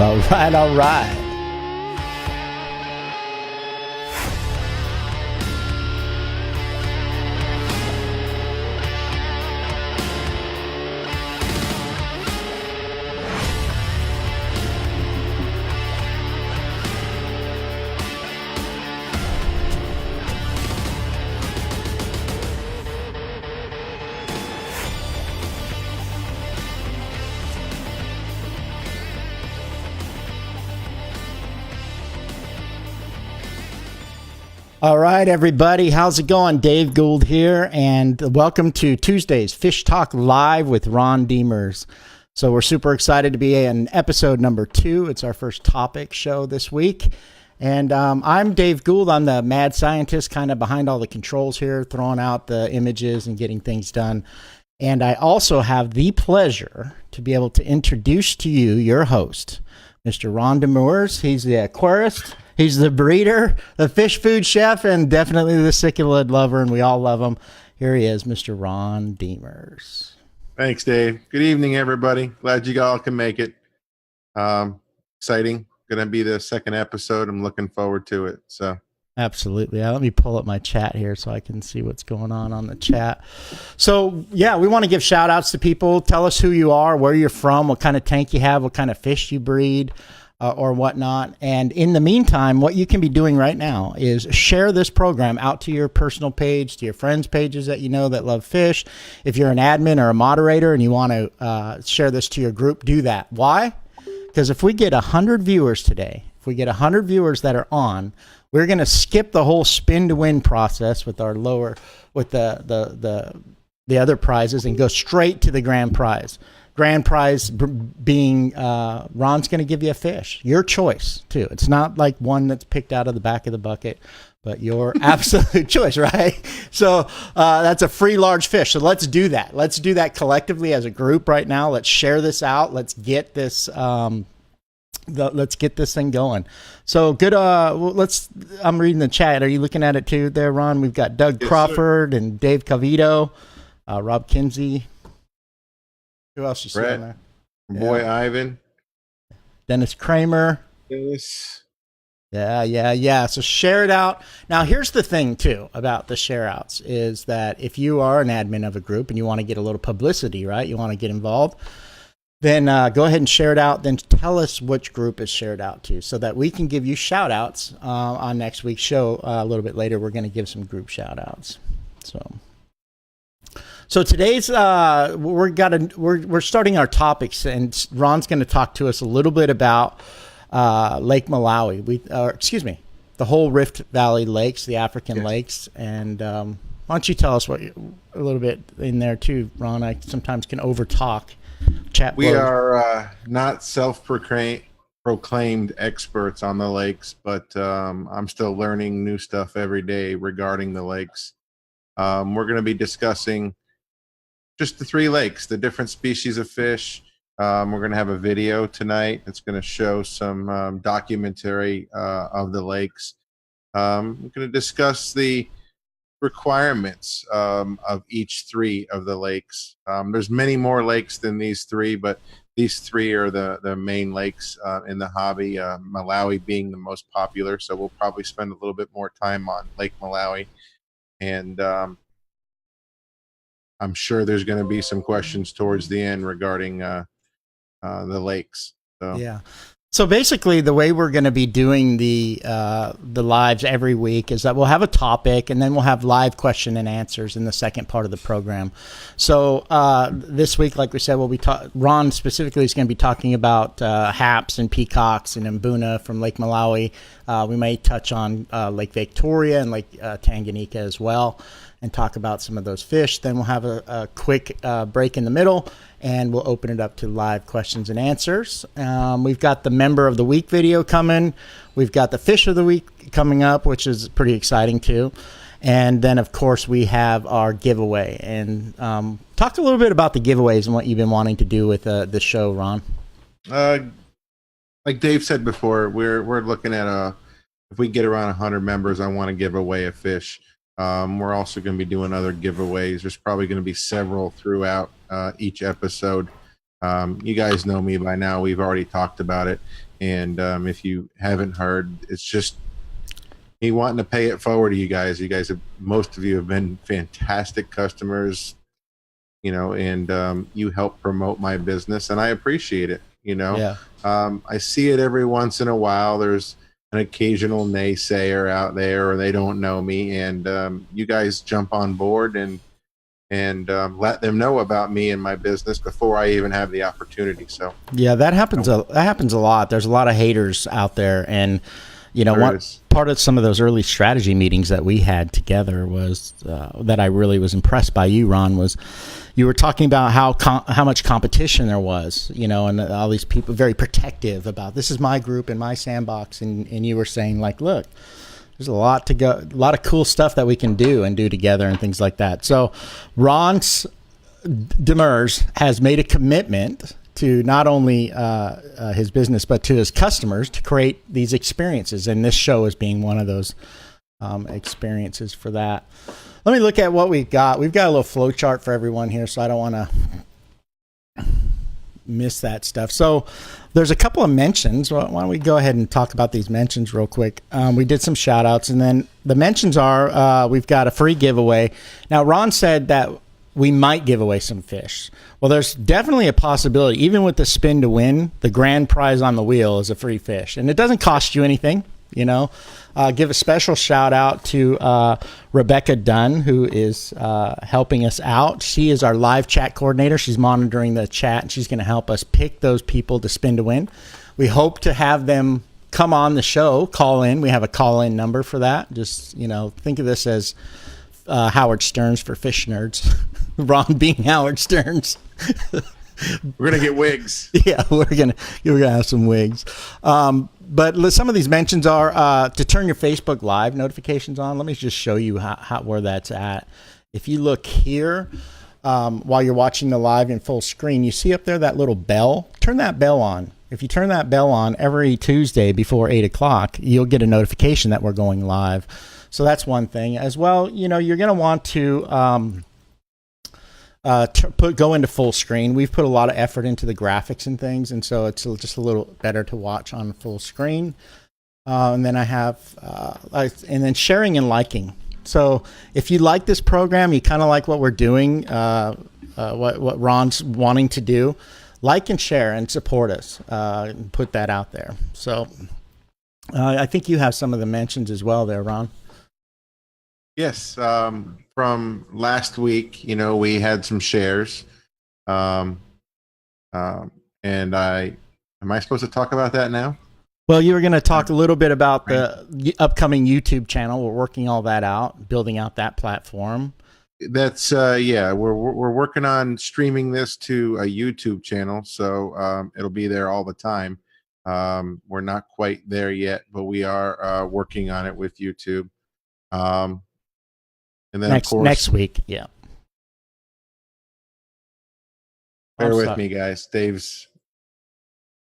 All right, all right. All right, everybody. How's it going? Dave Gould here, and welcome to Tuesday's Fish Talk Live with Ron Demers. So we're super excited to be in episode number 2. It's our first topic show this week. And I'm Dave Gould. I'm the mad scientist kind of behind all the controls here, throwing out the images and getting things done. And I also have the pleasure to be able to introduce to you your host, Mr. Ron Demers. He's the aquarist. He's the breeder, the fish food chef, and definitely the cichlid lover, and we all love him. Here he is, Mr. Ron Demers. Thanks, Dave. Good evening, everybody. Glad you all can make it. Exciting. Going to be the second episode. I'm looking forward to it. So, absolutely. Let me pull up my chat here so I can see what's going on the chat. So, yeah, we want to give shout-outs to people. Tell us who you are, where you're from, what kind of tank you have, what kind of fish you breed. Or whatnot. And in the meantime, what you can be doing right now is share this program out to your personal page, to your friends' pages that you know that love fish. If you're an admin or a moderator and you want to share this to your group, do that. Why? Because if we get 100 viewers today, if we get 100 viewers that are on, we're going to skip the whole spin to win process with our lower, with the other prizes and go straight to the grand prize. Grand prize being Ron's going to give you a fish, your choice too. It's not like one that's picked out of the back of the bucket, but your absolute choice, right? So that's a free large fish. So let's do that. Let's do that collectively as a group right now. Let's share this out. Let's get this. Let's get this thing going. So good. I'm reading the chat. Are you looking at it too, there, Ron? We've got Doug Crawford and Dave Cavito, Rob Kinsey. Who else you see on there? Boy, Ivan. Dennis Kramer. Dennis. Yeah. So share it out. Now, here's the thing, too, about the share outs is that if you are an admin of a group and you want to get a little publicity, right? You want to get involved, then go ahead and share it out. Then tell us which group is shared out to so that we can give you shout outs on next week's show. A little bit later, we're going to give some group shout outs. So today's we're starting our topics, and Ron's going to talk to us a little bit about Lake Malawi. The whole Rift Valley lakes, the African lakes, and why don't you tell us a little bit in there too, Ron? I sometimes can overtalk. We are not self-proclaimed experts on the lakes, but I'm still learning new stuff every day regarding the lakes. We're going to be discussing just the 3 lakes, the different species of fish. We're going to have a video tonight that's going to show some documentary of the lakes. We're going to discuss the requirements of each 3 of the lakes. There's many more lakes than these 3, but these 3 are the main lakes in the hobby, Malawi being the most popular. So we'll probably spend a little bit more time on Lake Malawi. And I'm sure there's going to be some questions towards the end regarding the lakes. So. Yeah. So basically, the way we're going to be doing the lives every week is that we'll have a topic, and then we'll have live question and answers in the second part of the program. So this week, like we said, Ron specifically is going to be talking about haps and peacocks and mbuna from Lake Malawi. We may touch on Lake Victoria and Lake Tanganyika as well, and talk about some of those fish. Then we'll have a quick break in the middle, and we'll open it up to live questions and answers. We've got the Member of the Week video coming. We've got the Fish of the Week coming up, which is pretty exciting too. And then, of course, we have our giveaway. And talk a little bit about the giveaways and what you've been wanting to do with the show, Ron. Like Dave said before, we're looking at if we get around 100 members, I want to give away a fish. We're also going to be doing other giveaways. There's probably going to be several throughout each episode. You guys know me by now. We've already talked about it. And if you haven't heard, it's just me wanting to pay it forward to you guys. You guys have, most of you have been fantastic customers, and you help promote my business, and I appreciate it. Yeah. I see it every once in a while. There's an occasional naysayer out there, or they don't know me, and you guys jump on board and let them know about me and my business before I even have the opportunity. So Yeah, that happens. That happens a lot. There's a lot of haters out there, and there what is. part of some of those early strategy meetings that we had together was that I really was impressed by you, Ron. Was you were talking about how much competition there was, and all these people very protective about this is my group and my sandbox, and you were saying like, look, there's a lot to go, a lot of cool stuff that we can do together and things like that. So Ron's Demers has made a commitment to not only his business but to his customers to create these experiences, and this show is being one of those experiences for that. Let me look at what we've got. We've got a little flow chart for everyone here, so I don't want to miss that stuff. So there's a couple of mentions. Why don't we go ahead and talk about these mentions real quick? We did some shout outs, and then the mentions are we've got a free giveaway. Now, Ron said that we might give away some fish. Well, there's definitely a possibility. Even with the spin to win, the grand prize on the wheel is a free fish, and it doesn't cost you anything. Give a special shout out to Rebecca Dunn, who is helping us out. She is our live chat coordinator. She's monitoring the chat, and she's going to help us pick those people to spin to win. We hope to have them come on the show, call in. We have a call in number for that. Just think of this as Howard Stearns for fish nerds. Ron being Howard Stearns. We're gonna get wigs. Yeah, we're gonna have some wigs. But some of these mentions are to turn your Facebook Live notifications on. Let me just show you where that's at. If you look here, while you're watching the live in full screen, you see up there that little bell. Turn that bell on. If you turn that bell on every Tuesday before 8 o'clock, you'll get a notification that we're going live. So that's one thing. As well, you're going to want to go into full screen. We've put a lot of effort into the graphics and things, and so it's just a little better to watch on full screen. And then I have and then sharing and liking. So if you like this program, you kind of like what we're doing, what Ron's wanting to do, like and share and support us. And put that out there. So I think you have some of the mentions as well there, Ron. Yes, from last week, we had some shares, and am I supposed to talk about that now? Well, you were going to talk a little bit about the upcoming YouTube channel. We're working all that out, building out that platform. That's we're working on streaming this to a YouTube channel, so it'll be there all the time. We're not quite there yet, but we are working on it with YouTube. And then next week, yeah. Bear with me, guys. Dave's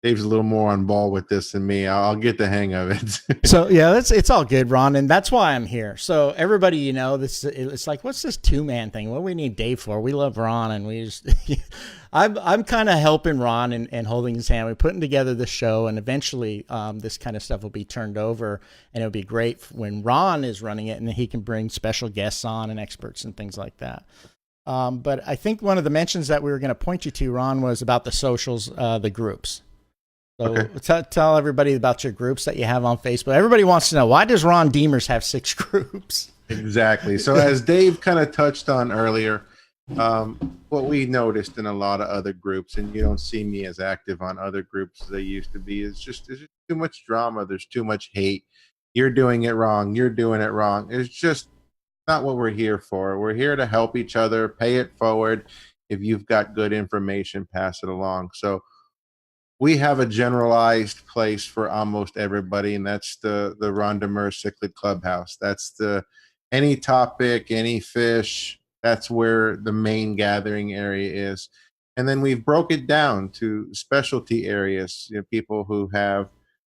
a little more on ball with this than me. I'll get the hang of it. So yeah, it's all good, Ron, and that's why I'm here. So everybody, it's like, what's this 2-man thing? What do we need Dave for? We love Ron, and we just, I'm kind of helping Ron and holding his hand. We're putting together the show, and eventually, this kind of stuff will be turned over, and it'll be great when Ron is running it, and he can bring special guests on and experts and things like that. But I think one of the mentions that we were going to point you to, Ron, was about the socials, the groups. So okay. Tell everybody about your groups that you have on Facebook. Everybody wants to know, why does Ron Demers have 6 groups? Exactly. So as Dave kind of touched on earlier, what we noticed in a lot of other groups, and you don't see me as active on other groups as I used to be, is there's just too much drama. There's too much hate. You're doing it wrong. You're doing it wrong. It's just not what we're here for. We're here to help each other, pay it forward. If you've got good information, pass it along. So we have a generalized place for almost everybody, and that's the Ron Demers Cichlid Clubhouse. That's any topic, any fish. That's where the main gathering area is. And then we've broke it down to specialty areas. People who have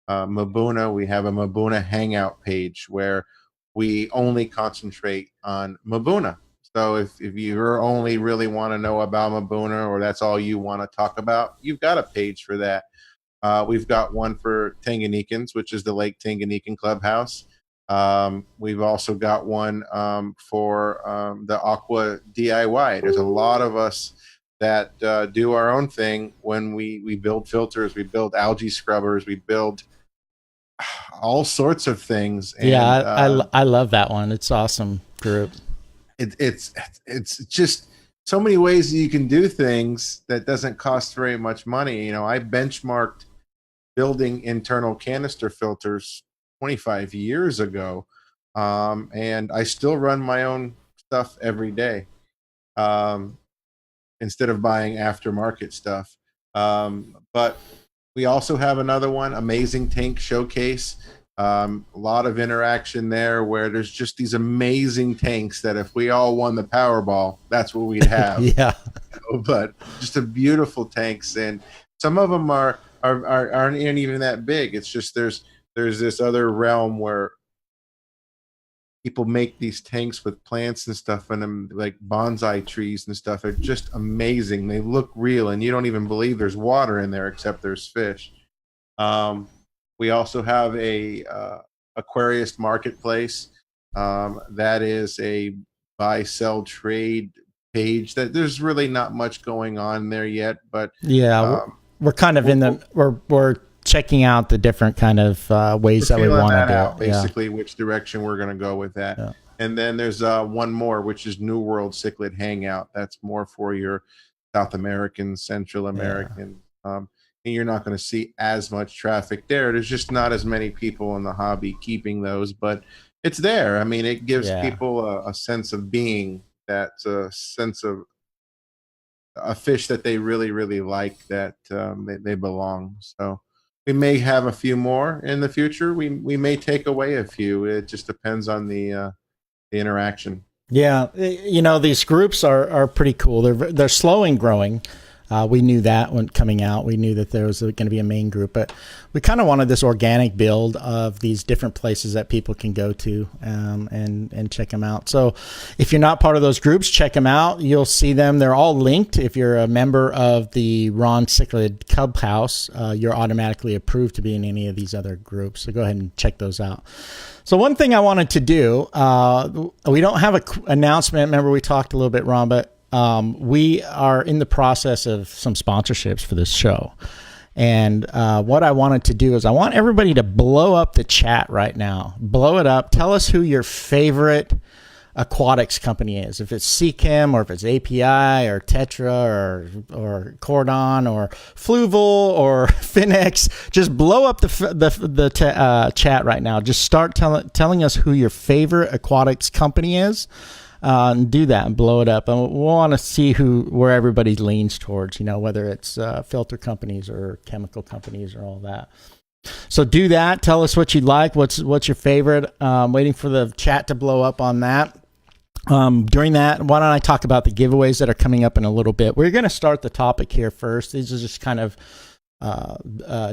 Mabuna. We have a Mabuna hangout page where we only concentrate on Mabuna. So if you only really want to know about Mabuna, or that's all you want to talk about, you've got a page for that. We've got one for Tanganikans, which is the Lake Tanganikan Clubhouse. We've also got one for the Aqua DIY. There's a lot of us that do our own thing when we build filters, we build algae scrubbers, we build all sorts of things. And, I love that one. It's awesome group. It's just so many ways that you can do things that doesn't cost very much money. I benchmarked building internal canister filters 25 years ago, and I still run my own stuff every day instead of buying aftermarket stuff. But we also have another one, Amazing Tank Showcase. A lot of interaction there where there's just these amazing tanks that if we all won the Powerball, that's what we'd have. Yeah. But just a beautiful tanks, and some of them aren't even that big. It's just there's this other realm where people make these tanks with plants and stuff in them, like bonsai trees and stuff. They're just amazing. They look real, and you don't even believe there's water in there except there's fish. We also have a Aquarius Marketplace. That is a buy, sell, trade page that there's really not much going on there yet. But yeah, we're kind of we're checking out the different kind of ways that we want to do out, basically which direction we're going to go with that. Yeah. And then there's one more, which is New World Cichlid Hangout. That's more for your South American, Central American. Yeah. And you're not going to see as much traffic there. There's just not as many people in the hobby keeping those, but it's there. I mean, it gives people a sense of being, that sense of a fish that they really, really like, that they belong. So we may have a few more in the future. We may take away a few. It just depends on the interaction. Yeah, these groups are pretty cool. They're slow in growing. We knew that when coming out. We knew that there was going to be a main group, but we kind of wanted this organic build of these different places that people can go to and check them out. So if you're not part of those groups, check them out. You'll see them. They're all linked. If you're a member of the Ron Cichlid Clubhouse, you're automatically approved to be in any of these other groups. So go ahead and check those out. So one thing I wanted to do, we don't have an announcement. Remember, we talked a little bit, Ron, but we are in the process of some sponsorships for this show. And what I wanted to do is I want everybody to blow up the chat right now. Blow it up. Tell us who your favorite aquatics company is. If it's Seachem, or if it's API or Tetra or Cordon or Fluval or Finex, just blow up the chat right now. Just start telling us who your favorite aquatics company is. And do that and blow it up. And we'll want to see where everybody leans towards, whether it's filter companies or chemical companies or all that. So do that. Tell us what you like. What's your favorite? Waiting for the chat to blow up on that. During that, why don't I talk about the giveaways that are coming up in a little bit? We're going to start the topic here first. These are just kind of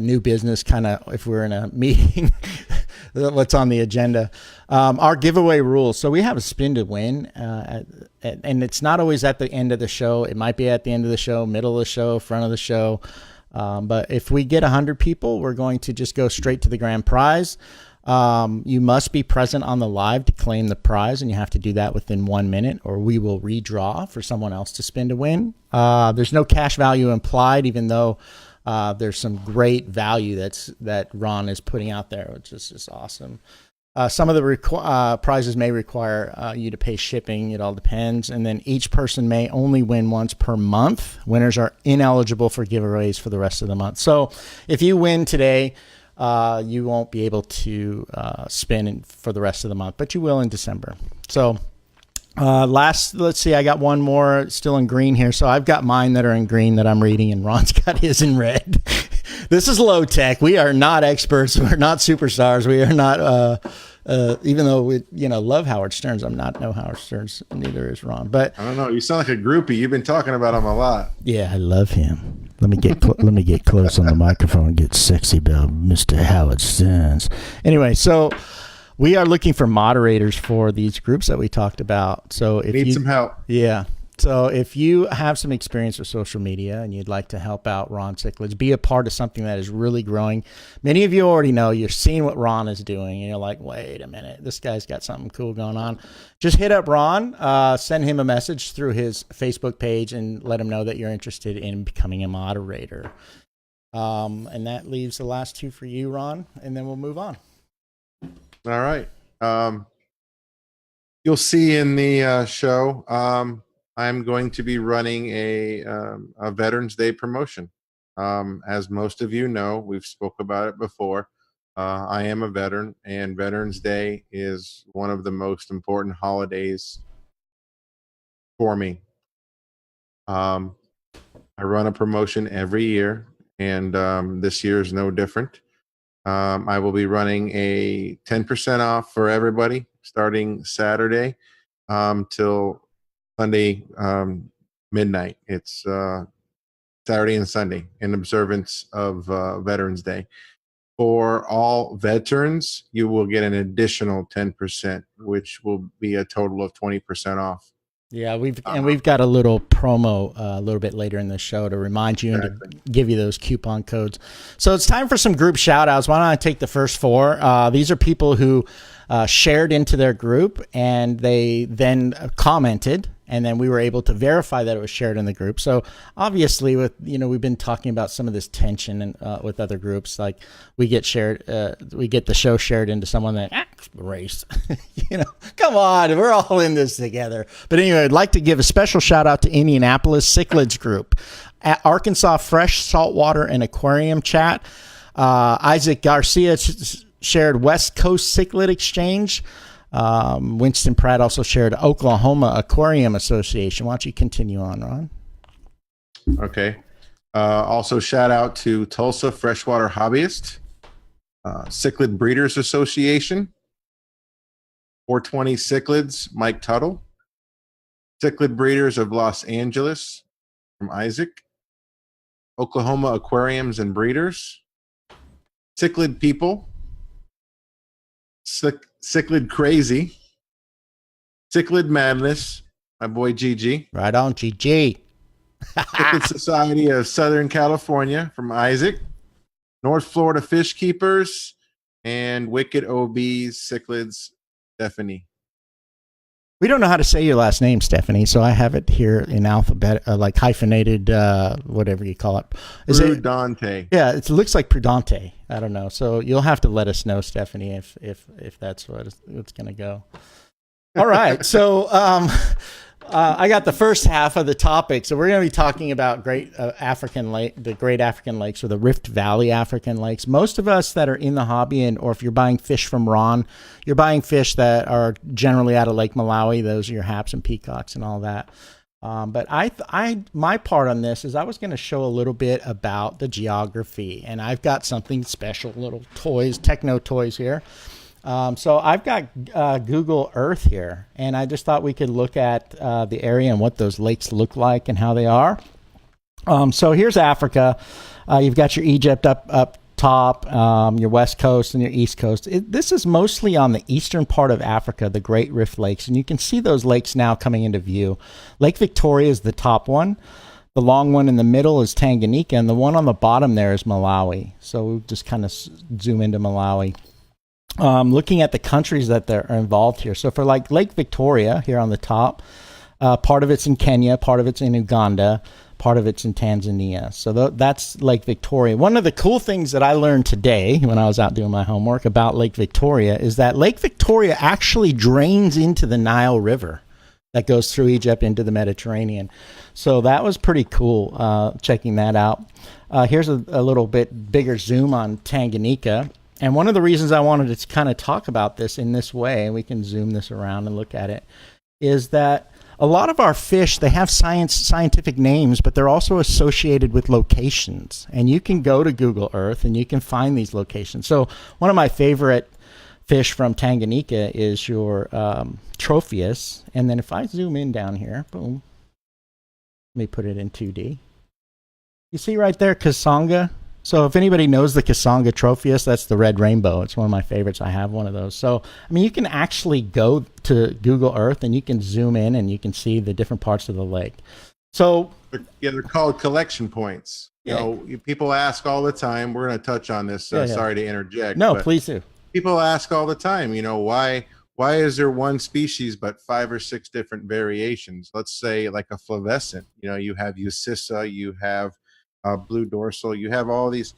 new business, kind of if we're in a meeting. What's on the agenda? Our giveaway rules. So we have a spin to win, and it's not always at the end of the show. It might be at the end of the show, middle of the show, front of the show. But if we get 100 people, we're going to just go straight to the grand prize. You must be present on the live to claim the prize, and you have to do that within 1 minute, or we will redraw for someone else to spin to win. There's no cash value implied, even though there's some great value that Ron is putting out there, which is just awesome. Some of the prizes may require you to pay shipping. It all depends. And then each person may only win once per month. Winners are ineligible for giveaways for the rest of the month. So if you win today, you won't be able to spin for the rest of the month, but you will in December. So let's see, I got one more still in green here. So I've got mine that are in green that I'm reading, and Ron's got his in red. This is low tech. We are not experts. We're not superstars. We are not, even though we, love Howard Stearns. I'm not no Howard Stearns. Neither is Ron. But I don't know. You sound like a groupie. You've been talking about him a lot. Yeah, I love him. Let me get close on the microphone and get sexy about Mr. Howard Stearns. Anyway, so we are looking for moderators for these groups that we talked about. So if Need you some help. Yeah. So if you have some experience with social media and you'd like to help out Ron Cichlids, be a part of something that is really growing. Many of you already know, you're seeing what Ron is doing and you're like, wait a minute, this guy's got something cool going on. Just hit up Ron, send him a message through his Facebook page and let him know that you're interested in becoming a moderator. And that leaves the last two for you, Ron, and then we'll move on. All right. You'll see in the show, I'm going to be running a Veterans Day promotion. As most of you know, we've spoke about it before. I am a veteran, and Veterans Day is one of the most important holidays for me. I run a promotion every year, and this year is no different. I will be running a 10% off for everybody starting Saturday till Sunday midnight. It's Saturday and Sunday in observance of Veterans Day. For all veterans, you will get an additional 10%, which will be a total of 20% off. Yeah, we've got a little promo a little bit later in the show to remind you and to give you those coupon codes. So it's time for some group shout outs. Why don't I take the first four? These are people who shared into their group and they then commented, and then we were able to verify that it was shared in the group. So obviously, with we've been talking about some of this tension and with other groups, like we get the show shared into someone that race. Come on, we're all in this together. But anyway, I'd like to give a special shout out to Indianapolis Cichlids group, at Arkansas Fresh Saltwater and Aquarium Chat. Isaac Garcia shared West Coast Cichlid Exchange. Winston Pratt also shared Oklahoma Aquarium Association. Why don't you continue on, Ron? Okay. Also, shout out to Tulsa Freshwater Hobbyist, Cichlid Breeders Association, 420 Cichlids, Mike Tuttle, Cichlid Breeders of Los Angeles from Isaac, Oklahoma Aquariums and Breeders, Cichlid People, Cichlid Crazy, Cichlid Madness, my boy GG. Right on, GG. Cichlid Society of Southern California from Isaac, North Florida Fish Keepers, and Wicked OB's Cichlids, Stephanie. We don't know how to say your last name, Stephanie, so I have it here in alphabet, like hyphenated, whatever you call it. Prudante. Yeah, it looks like Prudante. I don't know. So you'll have to let us know, Stephanie, if that's what it's going to go. All right. So I got the first half of the topic. So we're going to be talking about the Great African Lakes, or the Rift Valley African Lakes. Most of us that are in the hobby, or if you're buying fish from Ron, you're buying fish that are generally out of Lake Malawi. Those are your haps and peacocks and all that. But my part on this is I was going to show a little bit about the geography, and I've got something special, little toys, techno toys here. So I've got Google Earth here, and I just thought we could look at the area and what those lakes look like and how they are. So here's Africa. You've got your Egypt up top, your west coast and your east coast. This is mostly on the eastern part of Africa, the Great Rift Lakes, and you can see those lakes now coming into view. Lake Victoria is the top one. The long one in the middle is Tanganyika, and the one on the bottom there is Malawi. So we'll just kind of zoom into Malawi. Looking at the countries that are involved here. So for like Lake Victoria here on the top, part of it's in Kenya, part of it's in Uganda, part of it's in Tanzania. So that's Lake Victoria. One of the cool things that I learned today when I was out doing my homework about Lake Victoria is that Lake Victoria actually drains into the Nile River that goes through Egypt into the Mediterranean. So that was pretty cool, checking that out. Here's a little bit bigger zoom on Tanganyika. And one of the reasons I wanted to kind of talk about this in this way, and we can zoom this around and look at it, is that a lot of our fish, they have scientific names, but they're also associated with locations. And you can go to Google Earth and you can find these locations. So one of my favorite fish from Tanganyika is your Tropheus. And then if I zoom in down here, boom, let me put it in 2D. You see right there, Kasonga? So if anybody knows the Kasanga tropheus, that's the red rainbow. It's one of my favorites. I have one of those. So, I mean, you can actually go to Google Earth and you can zoom in and you can see the different parts of the lake. So, yeah, they're called collection points. You know, people ask all the time. We're going to touch on this. Sorry to interject. No, please do. People ask all the time, you know, why is there one species but 5 or 6 different variations? Let's say like a flavescent. You know, you have Eucissa, you have blue dorsal, you have all these.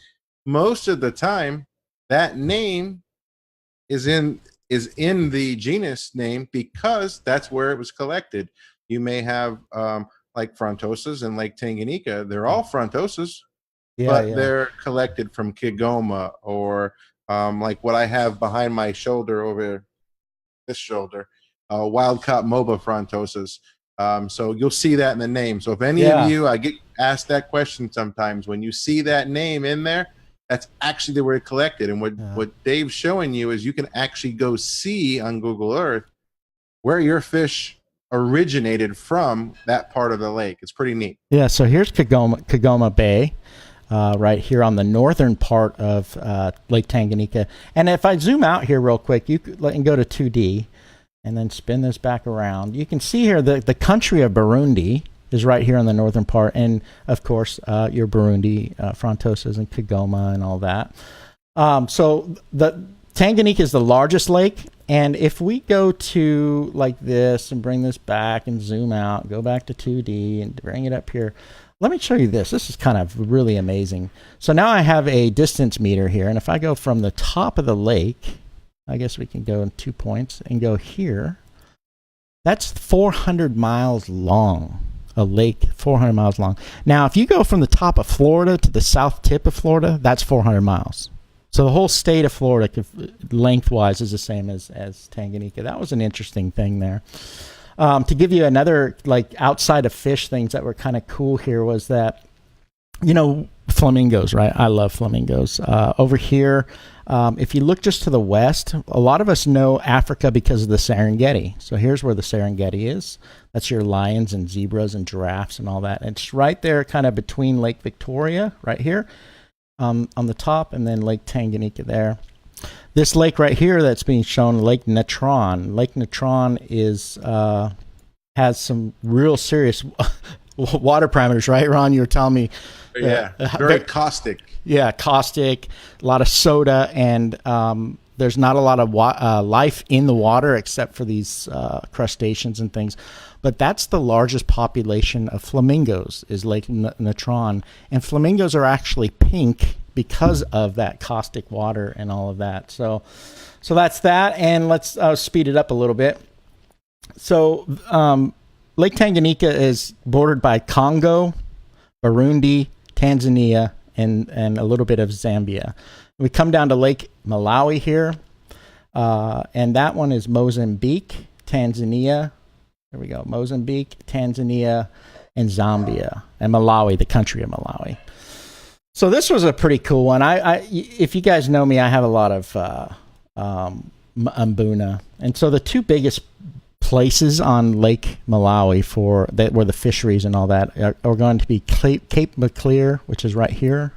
Most of the time, that name is in the genus name because that's where it was collected. You may have like frontosas in Lake Tanganyika. They're all frontosas, but they're collected from Kigoma or like what I have behind my shoulder over this shoulder, wild-caught MOBA frontosas. So you'll see that in the name. So if any of you, I get asked that question sometimes, when you see that name in there, that's actually where it collected. And what Dave's showing you is you can actually go see on Google Earth where your fish originated from that part of the lake. It's pretty neat. Yeah, so here's Kigoma Bay. Right here on the northern part of Lake Tanganyika. And if I zoom out here real quick, you could go to 2D and then spin this back around. You can see here the country of Burundi is right here on the northern part. And, of course, your Burundi, Frontosas and Kigoma and all that. So the Tanganyika is the largest lake. And if we go to like this and bring this back and zoom out, go back to 2D and bring it up here, let me show you this. This is kind of really amazing. So now I have a distance meter here, and if I go from the top of the lake, I guess we can go in 2 points and go here. That's 400 miles long, a lake 400 miles long. Now, if you go from the top of Florida to the south tip of Florida, that's 400 miles. So the whole state of Florida, lengthwise, is the same as Tanganyika. That was an interesting thing there. To give you another, like, outside of fish things that were kind of cool here was that, you know, flamingos, right? I love flamingos. Over here, if you look just to the west, a lot of us know Africa because of the Serengeti. So here's where the Serengeti is. That's your lions and zebras and giraffes and all that. And it's right there kind of between Lake Victoria, right here, on the top, and then Lake Tanganyika there. This lake right here that's being shown, Lake Natron. Lake Natron is has some real serious water parameters, right, Ron? You were telling me. Yeah, very caustic. Yeah, caustic, a lot of soda, and there's not a lot of life in the water except for these crustaceans and things. But that's the largest population of flamingos is Lake Natron. And flamingos are actually pink because of that caustic water and all of that. So that's that. And let's speed it up a little bit. So Lake Tanganyika is bordered by Congo, Burundi, Tanzania, and a little bit of Zambia. We come down to Lake Malawi here, and that one is Mozambique, Tanzania. There we go. Mozambique, Tanzania, and Zambia, and Malawi, the country of Malawi. So this was a pretty cool one. If you guys know me, I have a lot of mbuna, and so the two biggest places on Lake Malawi where the fisheries and all that are going to be Cape Maclear, which is right here,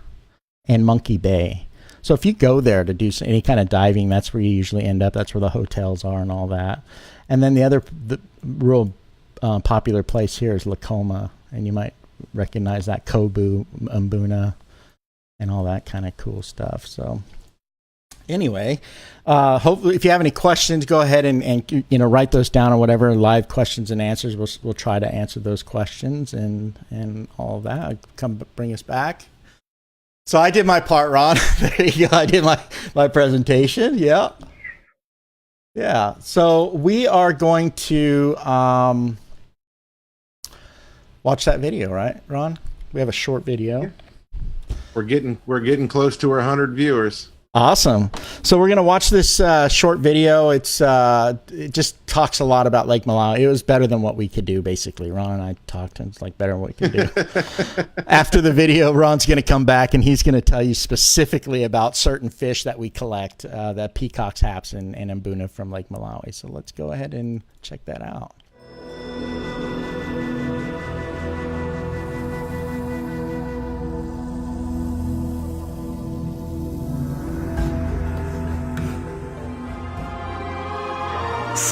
and Monkey Bay. So if you go there to do any kind of diving, that's where you usually end up. That's where the hotels are and all that. And then the real popular place here is Lakoma, and you might recognize that Kobu, Mbuna, and all that kind of cool stuff. So anyway, hopefully, if you have any questions, go ahead and write those down or whatever. Live questions and answers. We'll try to answer those questions and all of that. Come bring us back. So I did my part, Ron. There you go. I did my presentation. Yeah. Yeah. So we are going to watch that video, right, Ron? We have a short video. We're getting close to our 100 viewers. Awesome. So we're going to watch this short video. It just talks a lot about Lake Malawi. It was better than what we could do, basically. Ron and I talked, and it's like better than what we could do. After the video, Ron's going to come back, and he's going to tell you specifically about certain fish that we collect, that peacocks, haps, and mbuna from Lake Malawi. So let's go ahead and check that out.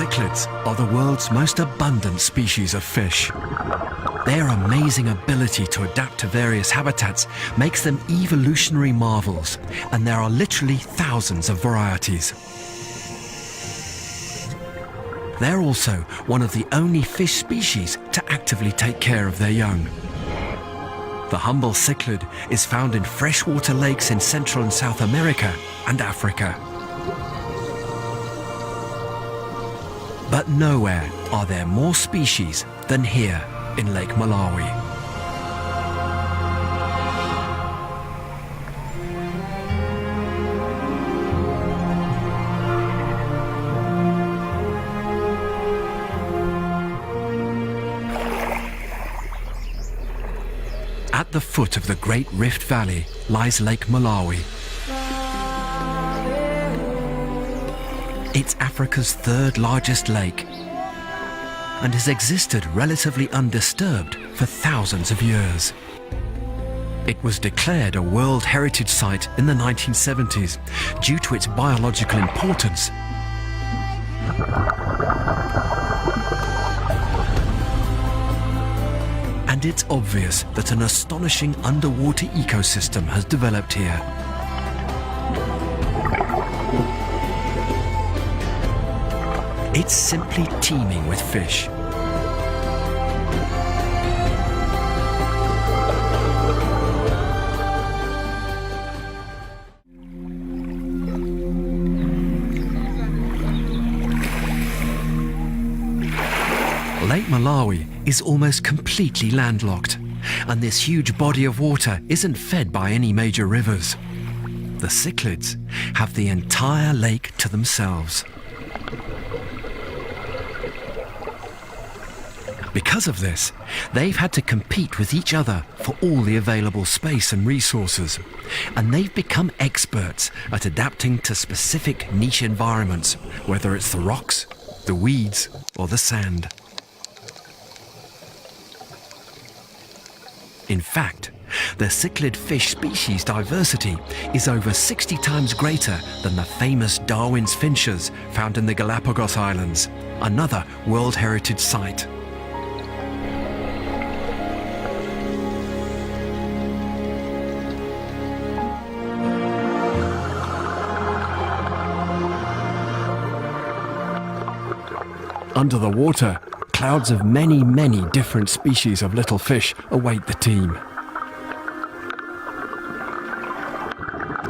cichlids are the world's most abundant species of fish. Their amazing ability to adapt to various habitats makes them evolutionary marvels, and there are literally thousands of varieties. They're also one of the only fish species to actively take care of their young. The humble cichlid is found in freshwater lakes in Central and South America and Africa. But nowhere are there more species than here in Lake Malawi. At the foot of the Great Rift Valley lies Lake Malawi. It's Africa's third largest lake and has existed relatively undisturbed for thousands of years. It was declared a World Heritage Site in the 1970s due to its biological importance. And it's obvious that an astonishing underwater ecosystem has developed here. It's simply teeming with fish. Lake Malawi is almost completely landlocked, and this huge body of water isn't fed by any major rivers. The cichlids have the entire lake to themselves. Because of this, they've had to compete with each other for all the available space and resources, and they've become experts at adapting to specific niche environments, whether it's the rocks, the weeds, or the sand. In fact, the cichlid fish species diversity is over 60 times greater than the famous Darwin's finches found in the Galapagos Islands, another World Heritage Site. Under the water, clouds of many, many different species of little fish await the team.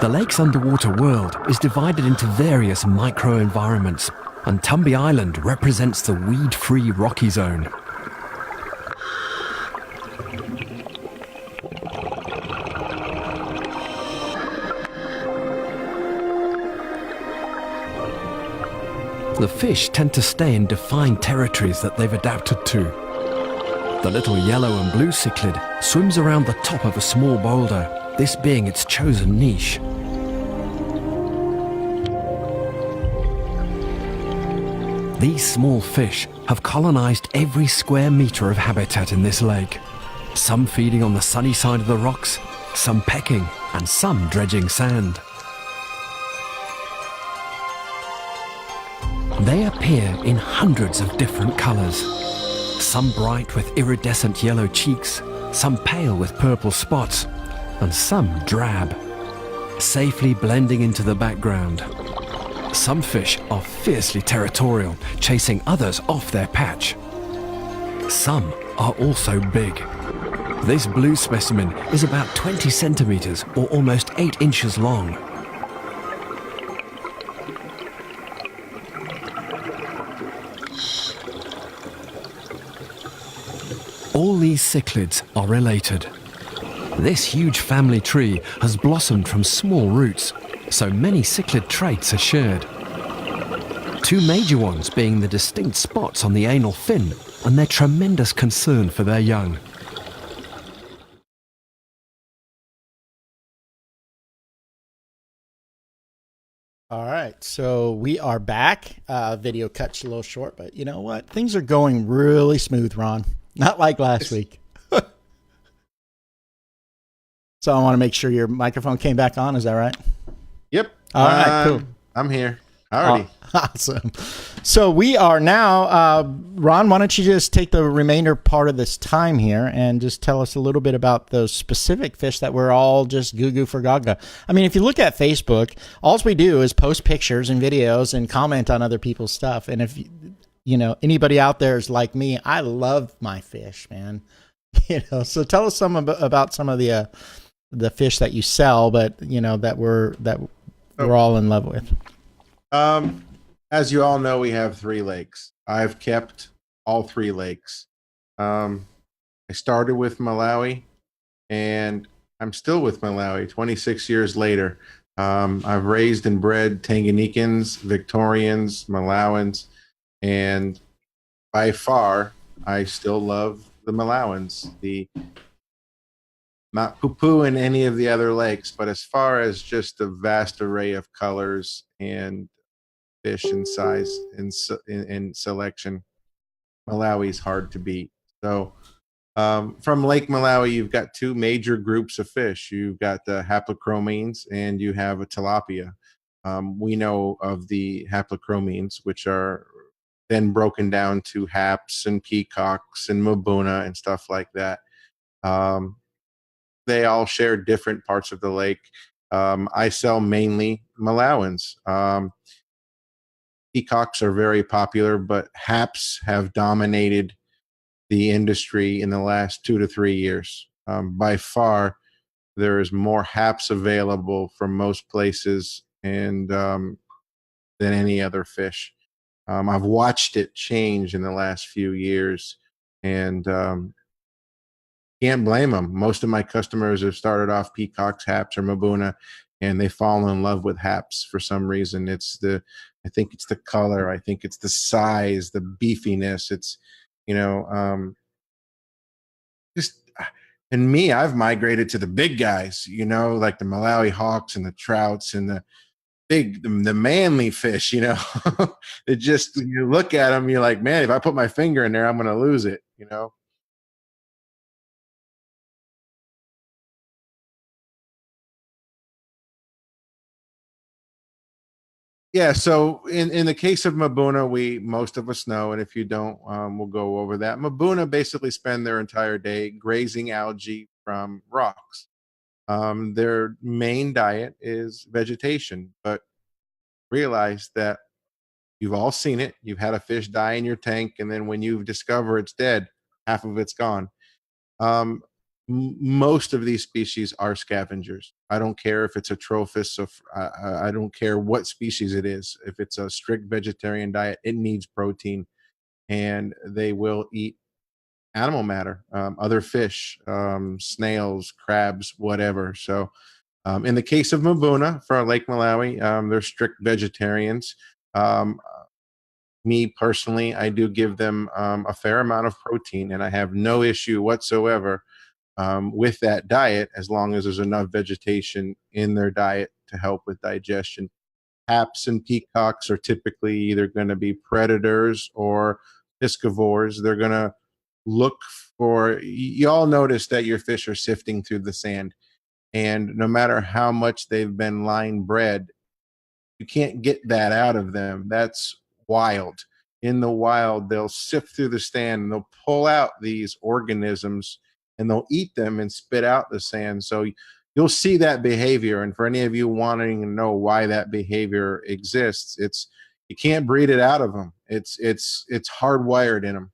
The lake's underwater world is divided into various micro-environments, and Tumby Island represents the weed-free rocky zone. The fish tend to stay in defined territories that they've adapted to. The little yellow and blue cichlid swims around the top of a small boulder, this being its chosen niche. These small fish have colonized every square meter of habitat in this lake, some feeding on the sunny side of the rocks, some pecking, and some dredging sand. They appear in hundreds of different colors, some bright with iridescent yellow cheeks, some pale with purple spots, and some drab, safely blending into the background. Some fish are fiercely territorial, chasing others off their patch. Some are also big. This blue specimen is about 20 centimeters or almost 8 inches long. All these cichlids are related. This huge family tree has blossomed from small roots, so many cichlid traits are shared. Two major ones being the distinct spots on the anal fin and their tremendous concern for their young. All right, so we are back. Video cuts a little short, but you know what? Things are going really smooth, Ron. Not like last week. So I want to make sure your microphone came back on. Is that right? Yep. All right, cool. I'm here. Howdy. Awesome. So we are now, Ron, why don't you just take the remainder part of this time here and just tell us a little bit about those specific fish that we're all just goo goo for gaga. I mean, if you look at Facebook, all we do is post pictures and videos and comment on other people's stuff. And if, you know, anybody out there is like me, I love my fish, man. You know, so tell us about some of the fish that you sell, but you know, we're all in love with. As you all know, we have 3 lakes. I've kept all 3 lakes. I started with Malawi, and I'm still with Malawi 26 years later. I've raised and bred Tanganyikans, Victorians, Malawans, and by far, I still love the Malawans. Not poo-poo in any of the other lakes, but as far as just a vast array of colors and fish and size and selection, Malawi's hard to beat. So from Lake Malawi, you've got 2 major groups of fish. You've got the haplochromines and you have a tilapia. We know of the haplochromines, which are then broken down to haps and peacocks and mabuna and stuff like that. They all share different parts of the lake. I sell mainly Malawans. Peacocks are very popular, but haps have dominated the industry in the last 2 to 3 years. By far, there is more haps available from most places and than any other fish. I've watched it change in the last few years, and can't blame them. Most of my customers have started off peacocks, haps, or mabuna, and they fall in love with haps for some reason. I think it's the color. I think it's the size, the beefiness. It's, you know, just, and me, I've migrated to the big guys, you know, like the Malawi hawks and the trouts and the manly fish, you know. It just, you look at them, you're like, man, if I put my finger in there, I'm going to lose it, you know. Yeah, so in the case of Mabuna, most of us know, and if you don't, we'll go over that. Mabuna basically spend their entire day grazing algae from rocks. Their main diet is vegetation, but realize that you've all seen it. You've had a fish die in your tank, and then when you discover it's dead, half of it's gone. Um, Most of these species are scavengers. I don't care if it's a trophus, of I don't care what species it is. If it's a strict vegetarian diet, it needs protein, and they will eat animal matter, other fish, snails, crabs, whatever. So, in the case of Mabuna for Lake Malawi, they're strict vegetarians. Um, Me personally, I do give them a fair amount of protein, and I have no issue whatsoever with that diet as long as there's enough vegetation in their diet to help with digestion. Haps and peacocks are typically either going to be predators or piscivores. They're going to look for, you all notice that your fish are sifting through the sand. And no matter how much they've been line bred, you can't get that out of them. That's wild. In the wild, they'll sift through the sand and they'll pull out these organisms and they'll eat them and spit out the sand. So you'll see that behavior. And for any of you wanting to know why that behavior exists, it's, you can't breed it out of them. It's hardwired in them.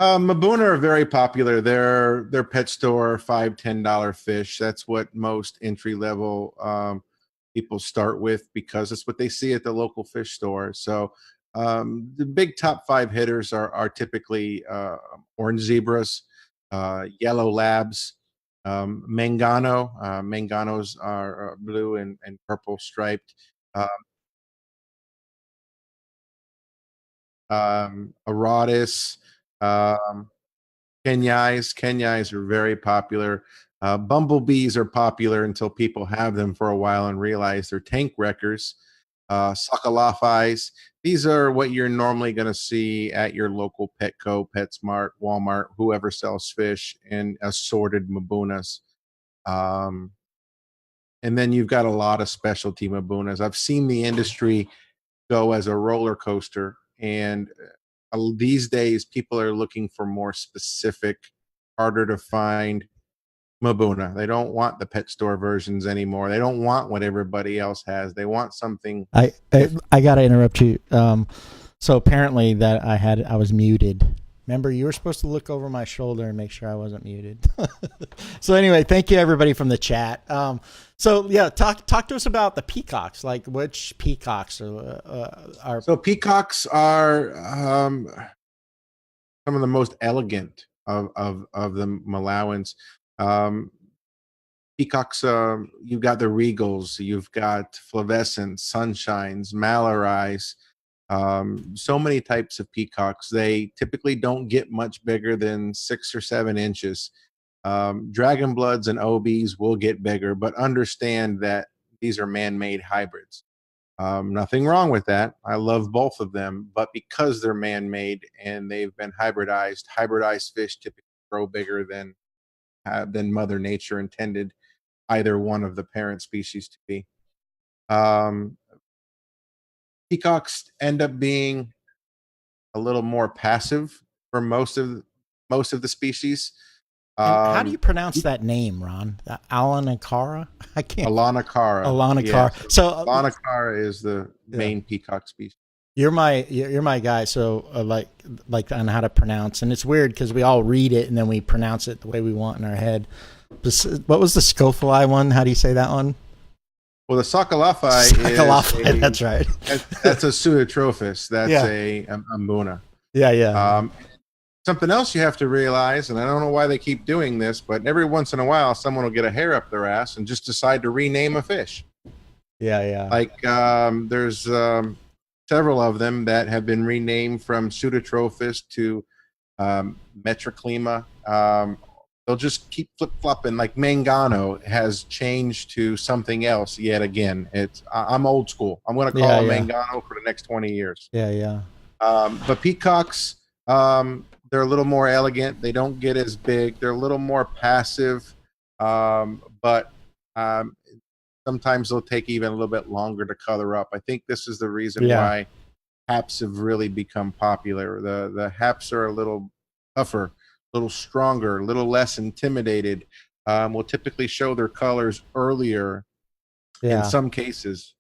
Mabuna are very popular. They're pet store $5, $10 fish. That's what most entry level people start with because it's what they see at the local fish store. So the big top 5 hitters are typically orange zebras, yellow labs, mangano. Manganos are blue and purple striped. Uh, Arotis. Um, Kenyais are very popular. Bumblebees are popular until people have them for a while and realize they're tank wreckers. Socolophies. These are what you're normally going to see at your local Petco, PetSmart, Walmart, whoever sells fish, and assorted Mabunas. Um, and then you've got a lot of specialty Mabunas. I've seen the industry go as a roller coaster, and these days people are looking for more specific, harder to find Mabuna. They don't want the pet store versions anymore. They don't want what everybody else has. They want something. I gotta interrupt you. So apparently that I was muted. Remember, you were supposed to look over my shoulder and make sure I wasn't muted. So anyway, thank you everybody from the chat. So yeah, talk to us about the peacocks. Like, which peacocks are? So peacocks are some of the most elegant of the Malawans. Peacocks, you've got the Regals, you've got Flavescents, Sunshines, Malarais, so many types of peacocks. They typically don't get much bigger than 6 or 7 inches. Dragon Bloods and OBs will get bigger, but understand that these are man-made hybrids. Nothing wrong with that. I love both of them, but because they're man-made and they've been hybridized fish typically grow bigger than Mother Nature intended either one of the parent species to be. Peacocks end up being a little more passive for most of the species. How do you pronounce that name, Ron? Alanakara? I can't. Alanakara. Alanakara. Yeah, So Alanakara is the main peacock species. You're my guy. So like on how to pronounce, and it's weird because we all read it and then we pronounce it the way we want in our head. What was the Scophili one? How do you say that one? Well, the Socolophi is that's right. That's a Pseudotrophus. That's a Mbuna. Yeah. Something else you have to realize, and I don't know why they keep doing this, but every once in a while, someone will get a hair up their ass and just decide to rename a fish. Yeah. Like there's several of them that have been renamed from Pseudotrophus to Metroclima. They'll just keep flip-flopping. Like Mangano has changed to something else yet again. I'm old school. I'm going to call it Mangano for the next 20 years. Yeah. But peacocks, they're a little more elegant. They don't get as big. They're a little more passive, but sometimes they'll take even a little bit longer to color up. I think this is the reason why haps have really become popular. The haps are a little tougher, a little stronger, a little less intimidated. Will typically show their colors earlier in some cases.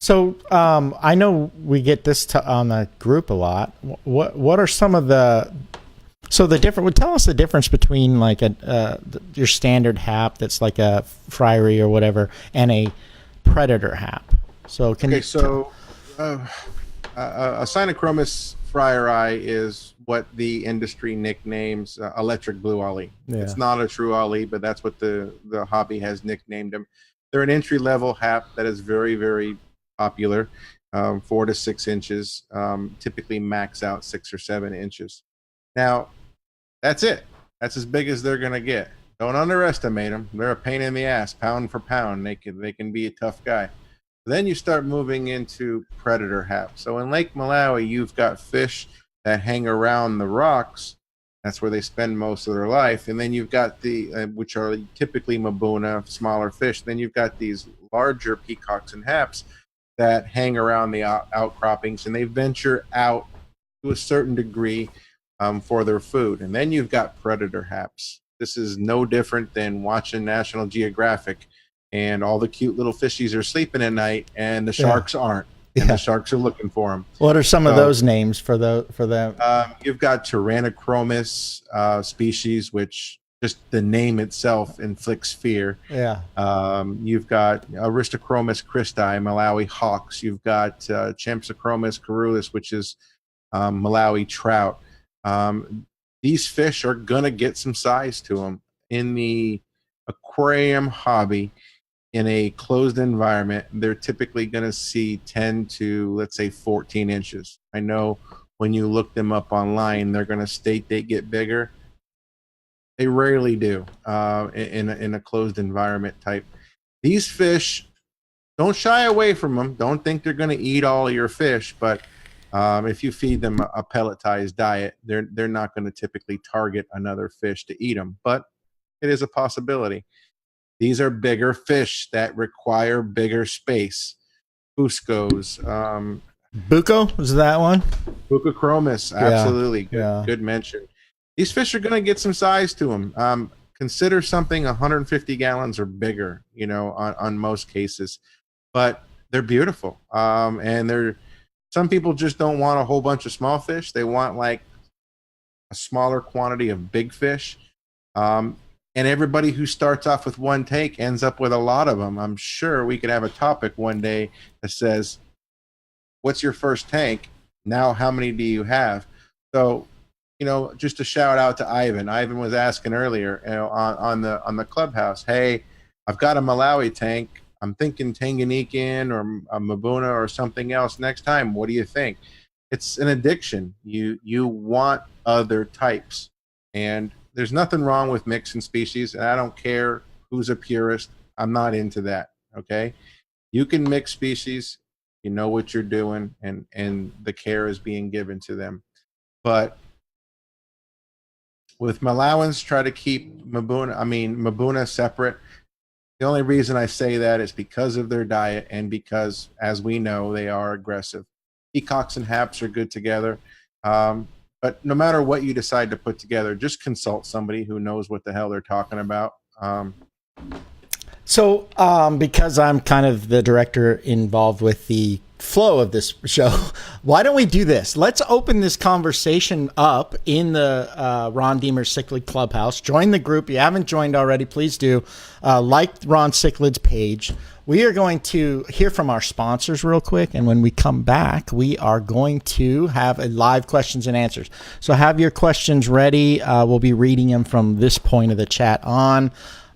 So I know we get this on the group a lot. What are some of the different? Tell us the difference between like your standard hap that's like a friary or whatever and a predator hap. So a Cynochromis friari is what the industry nicknames electric blue ollie. It's not a true ollie, but that's what the hobby has nicknamed them. They're an entry level hap that is very, very popular, 4 to 6 inches, typically max out 6 or 7 inches. Now, that's it. That's as big as they're going to get. Don't underestimate them. They're a pain in the ass, pound for pound. They can be a tough guy. Then you start moving into predator hap. So in Lake Malawi, you've got fish that hang around the rocks. That's where they spend most of their life. And then you've got which are typically Mabuna, smaller fish. Then you've got these larger peacocks and haps that hang around the outcroppings, and they venture out to a certain degree for their food. And then you've got predator haps. This is no different than watching National Geographic and all the cute little fishies are sleeping at night and the sharks aren't. And the sharks are looking for them. What are some of those names for them? You've got Tyrannochromis species, which just the name itself inflicts fear. You've got Aristochromis christi, Malawi hawks. You've got Champsochromis carulis, which is Malawi trout. These fish are going to get some size to them. In the aquarium hobby, in a closed environment, they're typically going to see 10 to, let's say, 14 inches. I know when you look them up online, they're going to state they get bigger. They rarely do in a closed environment type. These fish don't shy away from them. Don't think they're going to eat all of your fish, but if you feed them a pelletized diet, they're not going to typically target another fish to eat them, but it is a possibility. These are bigger fish that require bigger space. Fuscos, Buco, is that one? Buccochromis, absolutely. Yeah. Good mention. These fish are going to get some size to them. Consider something 150 gallons or bigger, on most cases, but they're beautiful. And some people just don't want a whole bunch of small fish. They want like a smaller quantity of big fish. And everybody who starts off with one tank ends up with a lot of them. I'm sure we could have a topic one day that says, what's your first tank? Now, how many do you have? So, just a shout out to Ivan. Ivan was asking earlier, on the clubhouse, hey, I've got a Malawi tank. I'm thinking Tanganyikan or a Mbuna or something else next time. What do you think? It's an addiction. You want other types. And there's nothing wrong with mixing species, and I don't care who's a purist. I'm not into that, okay? You can mix species, you know what you're doing, and the care is being given to them. But with Malawans, try to keep Mbuna separate. The only reason I say that is because of their diet and because, as we know, they are aggressive. Peacocks and haps are good together. But no matter what you decide to put together, just consult somebody who knows what the hell they're talking about. So, because I'm kind of the director involved with the flow of this show, why don't we do this? Let's open this conversation up in the Ron Demers Cichlid Clubhouse. Join the group. If you haven't joined already, please do. Like Ron Cichlid's page. We are going to hear from our sponsors real quick, and when we come back, we are going to have a live questions and answers. So have your questions ready. We'll be reading them from this point of the chat on.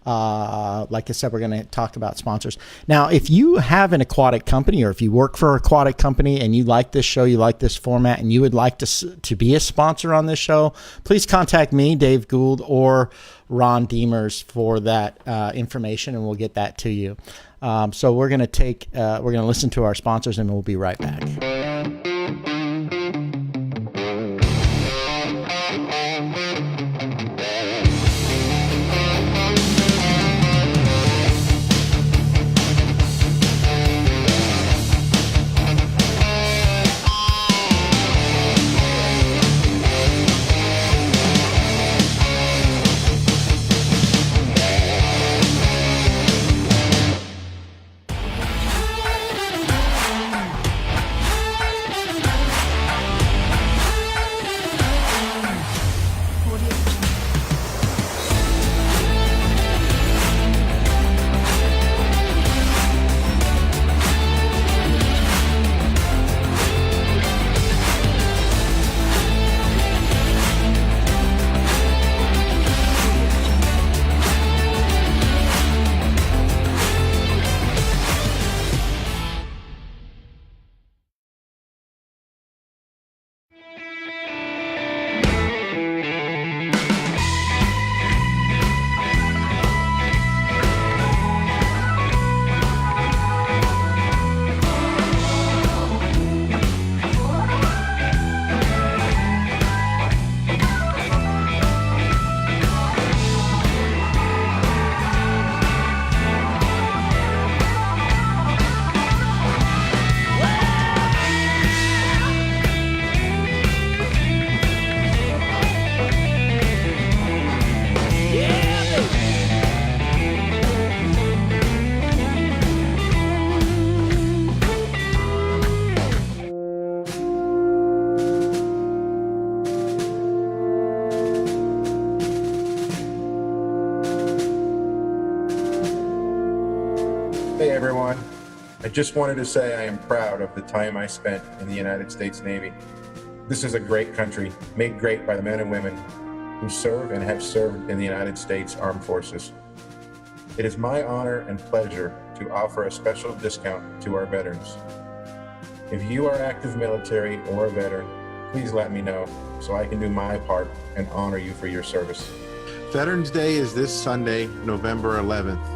Like I said, we're going to talk about sponsors. Now, if you have an aquatic company or if you work for an aquatic company and you like this show, you like this format, and you would like to be a sponsor on this show, please contact me, Dave Gould, or Ron Demers for that information, and we'll get that to you. So we're going to listen to our sponsors, and we'll be right back. Hey everyone, I just wanted to say I am proud of the time I spent in the United States Navy. This is a great country, made great by the men and women who serve and have served in the United States Armed Forces. It is my honor and pleasure to offer a special discount to our veterans. If you are active military or a veteran, please let me know so I can do my part and honor you for your service. Veterans Day is this Sunday, November 11th.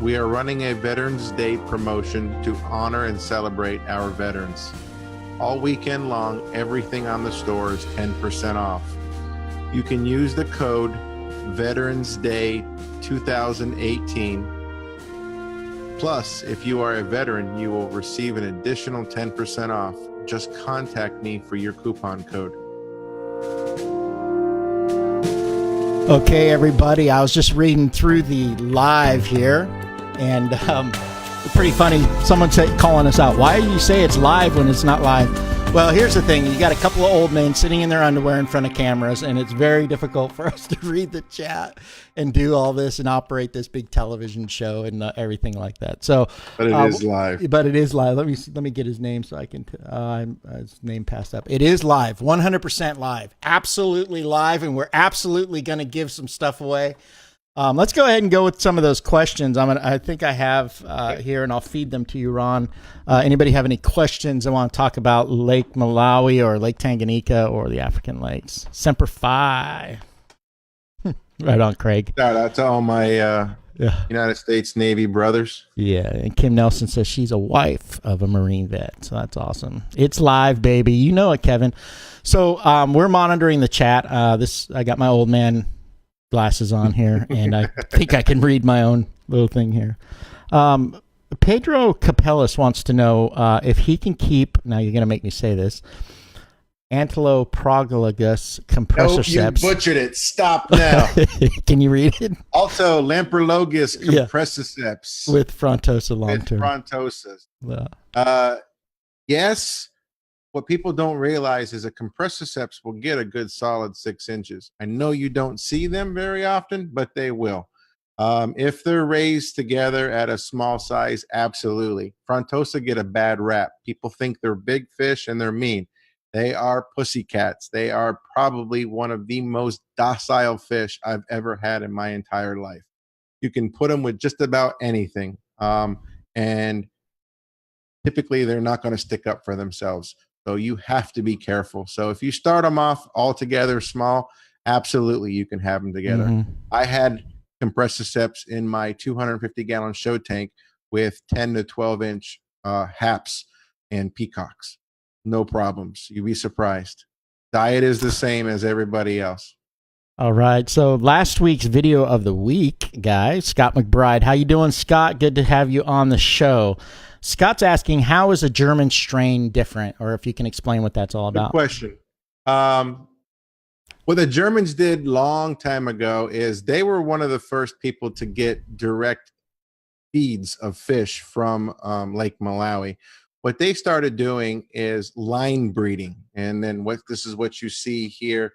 we are running a Veterans Day promotion to honor and celebrate our veterans. All weekend long, everything on the store is 10% off. You can use the code Veterans Day 2018. Plus, if you are a veteran, you will receive an additional 10% off. Just contact me for your coupon code. Okay, everybody, I was just reading through the live here, and pretty funny. Someone said, calling us out. Why do you say it's live when it's not live? Well, here's the thing. You got a couple of old men sitting in their underwear in front of cameras, and it's very difficult for us to read the chat and do all this and operate this big television show and everything like that. So, but it is live. But it is live. Let me get his name so I can. His name passed up. It is live, 100% live, absolutely live, and we're absolutely going to give some stuff away. Let's go ahead and go with some of those questions. I think I have here, and I'll feed them to you, Ron. Anybody have any questions? I want to talk about Lake Malawi or Lake Tanganyika or the African lakes. Semper Fi. Right on, Craig. Shout out to all my United States Navy brothers. Yeah, and Kim Nelson says she's a wife of a Marine vet, so that's awesome. It's live, baby. You know it, Kevin. So we're monitoring the chat. I got my old man glasses on here, and I think I can read my own little thing here. Pedro Capellas wants to know if he can keep, now you're going to make me say this, Antiloprophagus compressiceps. No, you butchered it. Stop now. Can you read it? Also, Lamprologus compressiceps. With frontosa long term. With frontosas. Yes. What people don't realize is a compressiceps will get a good solid 6 inches. I know you don't see them very often, but they will. If they're raised together at a small size, absolutely. Frontosa get a bad rap. People think they're big fish and they're mean. They are pussycats. They are probably one of the most docile fish I've ever had in my entire life. You can put them with just about anything. And typically they're not going to stick up for themselves. So you have to be careful. So if you start them off all together small, absolutely you can have them together. Mm-hmm. I had compressiceps in my 250-gallon show tank with 10 to 12-inch haps and peacocks. No problems. You'd be surprised. Diet is the same as everybody else. All right. So last week's video of the week, guys, Scott McBride. How you doing, Scott? Good to have you on the show. Scott's asking, how is a German strain different? Or if you can explain what that's all about. Good question. What the Germans did long time ago is they were one of the first people to get direct feeds of fish from Lake Malawi. What they started doing is line breeding. And then this is what you see here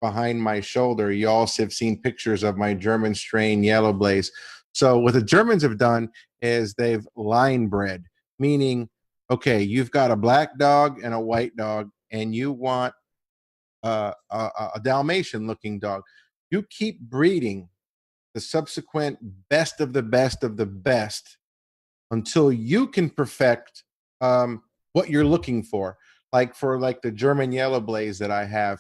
behind my shoulder. You also have seen pictures of my German strain yellow blaze. So what the Germans have done is they've line bred, meaning, okay, you've got a black dog and a white dog, and you want a Dalmatian looking dog. You keep breeding the subsequent best of the best of the best until you can perfect what you're looking for. Like for the German yellow blaze that I have,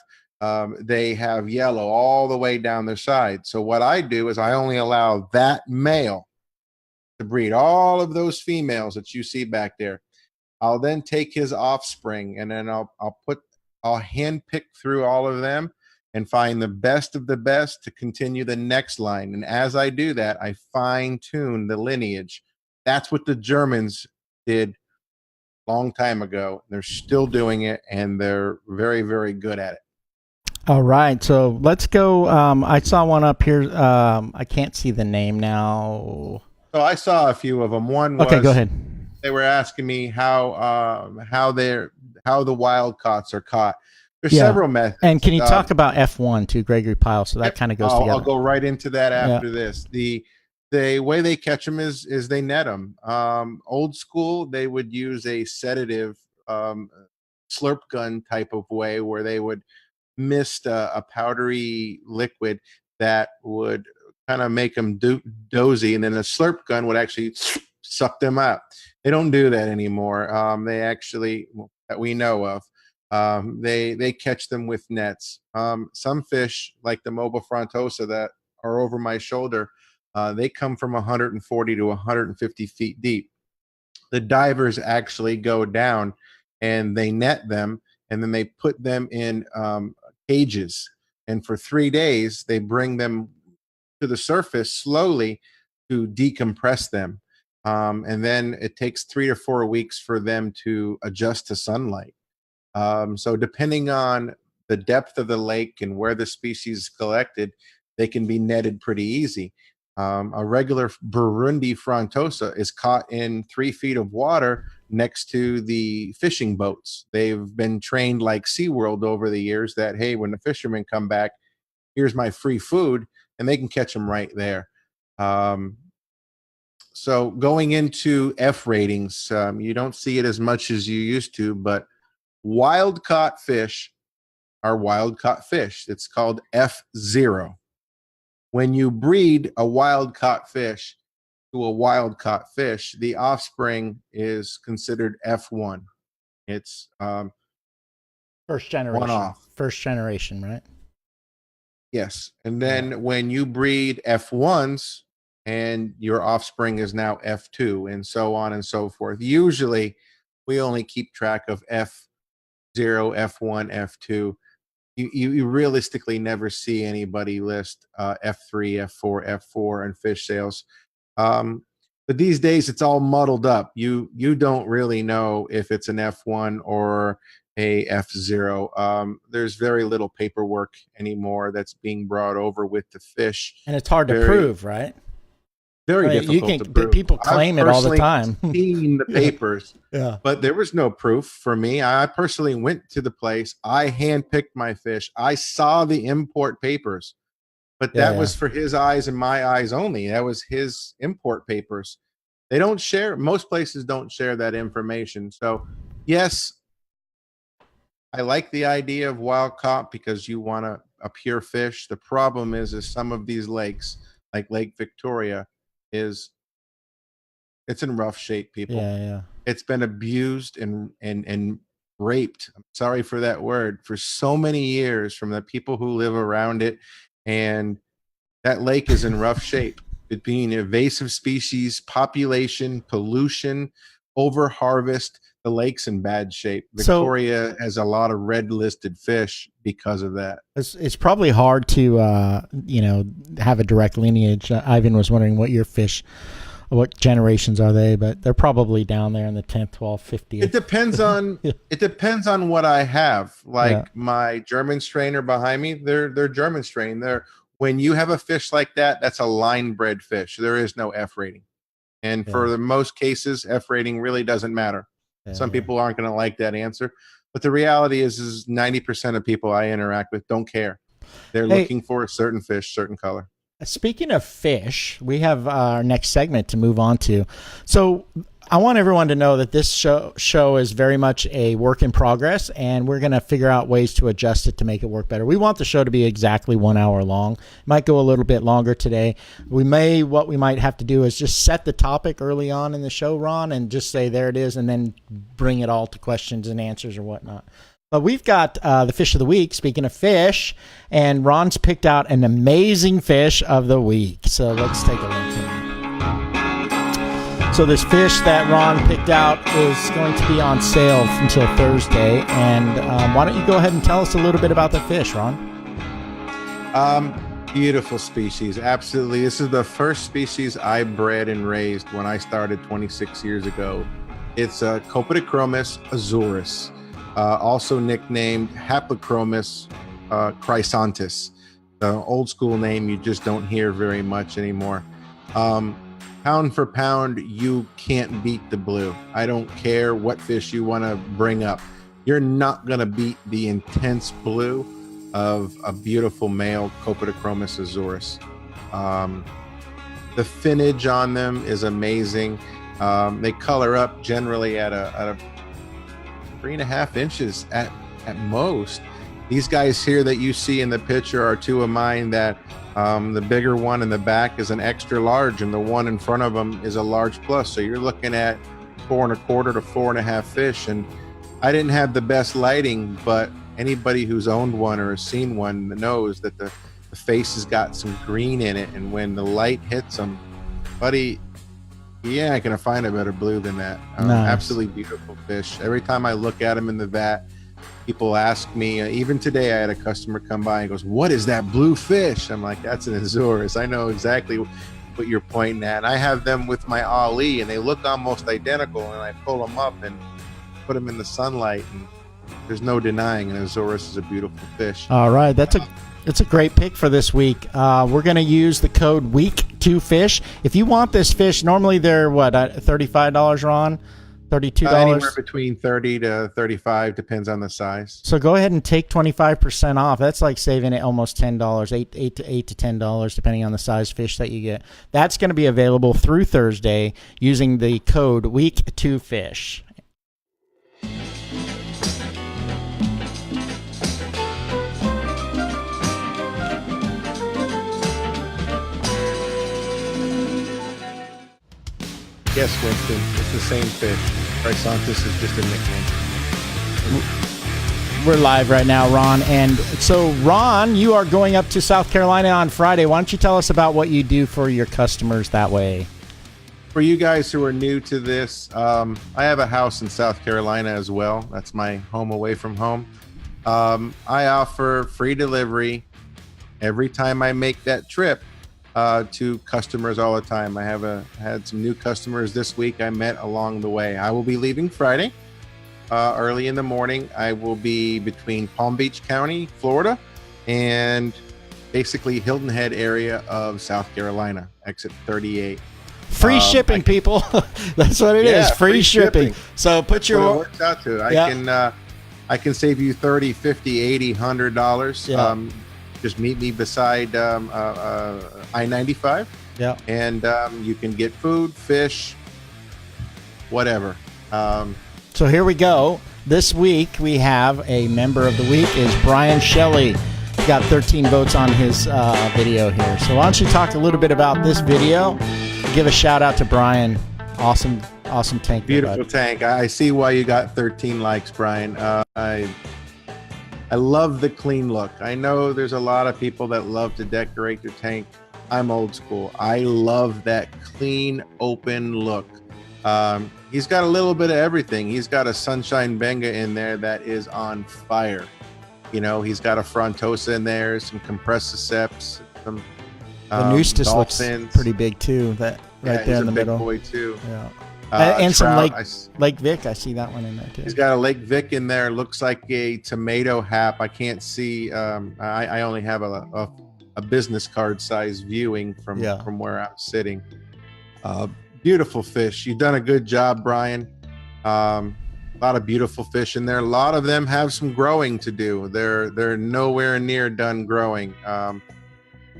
they have yellow all the way down their side. So what I do is I only allow that male to breed all of those females that you see back there. I'll then take his offspring, and then I'll hand pick through all of them and find the best of the best to continue the next line. And as I do that, I fine tune the lineage. That's what the Germans did long time ago. They're still doing it, and they're very, very good at it. All right, so let's go. I saw one up here. I can't see the name now. So I saw a few of them. One was, okay, go ahead. They were asking me how the wild caughts are caught. There's several methods. And can you talk about F1 too, Gregory Pyle? So that kind of goes together. I'll go right into that after this. The way they catch them is they net them. Old school, they would use a sedative slurp gun type of way where they would mist a powdery liquid that would kind of make them dozy, and then the slurp gun would actually suck them out. They don't do that anymore. They actually, that we know of, they catch them with nets. Some fish, like the Mobile frontosa that are over my shoulder, They come from 140 to 150 feet deep. The divers actually go down and they net them, and then they put them in cages. And for 3 days, they bring them to the surface slowly to decompress them. And then it takes 3 to 4 weeks for them to adjust to sunlight. So depending on the depth of the lake and where the species is collected, they can be netted pretty easy. A regular Burundi frontosa is caught in 3 feet of water next to the fishing boats. They've been trained like SeaWorld over the years that, hey, when the fishermen come back, here's my free food, and they can catch them right there. So going into F ratings, you don't see it as much as you used to, but wild caught fish are wild caught fish. It's called F0. When you breed a wild caught fish to a wild caught fish, the offspring is considered F1. It's First generation. one off. First generation, right? Yes. And then when you breed F1s, and your offspring is now F2, and so on and so forth. Usually, we only keep track of F0, F1, F2. You realistically never see anybody list F3, F4, F4 in fish sales. But these days, it's all muddled up. You don't really know if it's an F1 or a F0. There's very little paperwork anymore that's being brought over with the fish. And it's hard to prove, right? Very difficult to prove. People claim it all the time. Seen the papers, yeah, but there was no proof for me. I personally went to the place. I handpicked my fish. I saw the import papers, but that was for his eyes and my eyes only. That was his import papers. They don't share. Most places don't share that information. So, yes, I like the idea of wild caught because you want a pure fish. The problem is some of these lakes, like Lake Victoria, it's in rough shape, people. Yeah. It's been abused and raped. I'm sorry for that word, for so many years from the people who live around it. And that lake is in rough shape. It being an invasive species, population, pollution, over harvest. The lake's in bad shape. Victoria has a lot of red listed fish because of that. It's probably hard to have a direct lineage. Ivan was wondering what generations are they, but they're probably down there in the 10th, 12th, 50th. It depends on it depends on what I have. Like my German strainer behind me, they're German strain. When you have a fish like that, that's a line bred fish. There is no F rating. And for the most cases, F rating really doesn't matter. Some people aren't going to like that answer, but the reality is 90% of people I interact with don't care. They're looking for a certain fish, certain color. Speaking of fish, we have our next segment to move on to. So I want everyone to know that this show is very much a work in progress, and we're going to figure out ways to adjust it to make it work better. We want the show to be exactly 1 hour long. It might go a little bit longer today. What we might have to do is just set the topic early on in the show, Ron, and just say there it is, and then bring it all to questions and answers or whatnot. But we've got the fish of the week, speaking of fish, and Ron's picked out an amazing fish of the week. So let's take a look here. So this fish that Ron picked out is going to be on sale until Thursday. And why don't you go ahead and tell us a little bit about the fish, Ron? Beautiful species. Absolutely. This is the first species I bred and raised when I started 26 years ago. It's Copetochromis azuris, also nicknamed Haplochromis chrysanthus. The old school name you just don't hear very much anymore. Pound for pound, you can't beat the blue. I don't care what fish you want to bring up. You're not going to beat the intense blue of a beautiful male Copetochromis azuris. The finnage on them is amazing. They color up generally at a 3.5 inches at most. These guys here that you see in the picture are two of mine that the bigger one in the back is an extra large, and the one in front of them is a large plus. So you're looking at 4 1/4 to 4.5 fish. And I didn't have the best lighting, but anybody who's owned one or has seen one knows that the face has got some green in it, and when the light hits them, buddy, you ain't gonna find a better blue than that. Nice. Absolutely beautiful fish. Every time I look at them in the vat, people ask me, even today I had a customer come by and goes, "What is that blue fish?" I'm like, "That's an Azores." I know exactly what you're pointing at. And I have them with my Ali, and they look almost identical, and I pull them up and put them in the sunlight, and there's no denying an Azores is a beautiful fish. All right, that's a great pick for this week. We're going to use the code WEEK2FISH. If you want this fish, normally they're what, $35, Ron? $32? Anywhere between 30 to 35, depends on the size. So go ahead and take 25% off. That's like saving it almost $10, $8 to $10, depending on the size fish that you get. That's going to be available through Thursday using the code WEEK2FISH. Yes, Winston, it's the same fish. Chrysanthus is just a nickname. We're live right now, Ron. And so, Ron, you are going up to South Carolina on Friday. Why don't you tell us about what you do for your customers that way? For you guys who are new to this, I have a house in South Carolina as well. That's my home away from home. I offer free delivery every time I make that trip to customers all the time. I had some new customers this week I met along the way. I will be leaving Friday early in the morning. I will be between Palm Beach County, Florida, and basically Hilton Head area of South Carolina, exit 38. Free shipping, people. That's what it is. Free shipping. So put That's what your it works out to. I can save you $30, $50, $80, $100. Yeah. Just meet me beside I-95. Yeah. And you can get food, fish, whatever. So here we go. This week we have a member of the week is Brian Shelley. He got 13 votes on his video here. So why don't you talk a little bit about this video? Give a shout out to Brian. Awesome tank. Beautiful tank. I see why you got 13 likes, Brian. I love the clean look. I know there's a lot of people that love to decorate their tank. I'm old school. I love that clean, open look. He's got a little bit of everything. He's got a Sunshine Benga in there that is on fire. You know, he's got a Frontosa in there, some Compressiceps, some the Nustis looks pretty big too. That right there in the middle. Big boy too. Yeah. And trout, some Lake Vic. I see that one in there too. He's got a Lake Vic in there. Looks like a tomato hap. I can't see. I only have a business card size viewing from where I'm sitting. Beautiful fish. You've done a good job, Brian. A lot of beautiful fish in there. A lot of them have some growing to do. They're nowhere near done growing.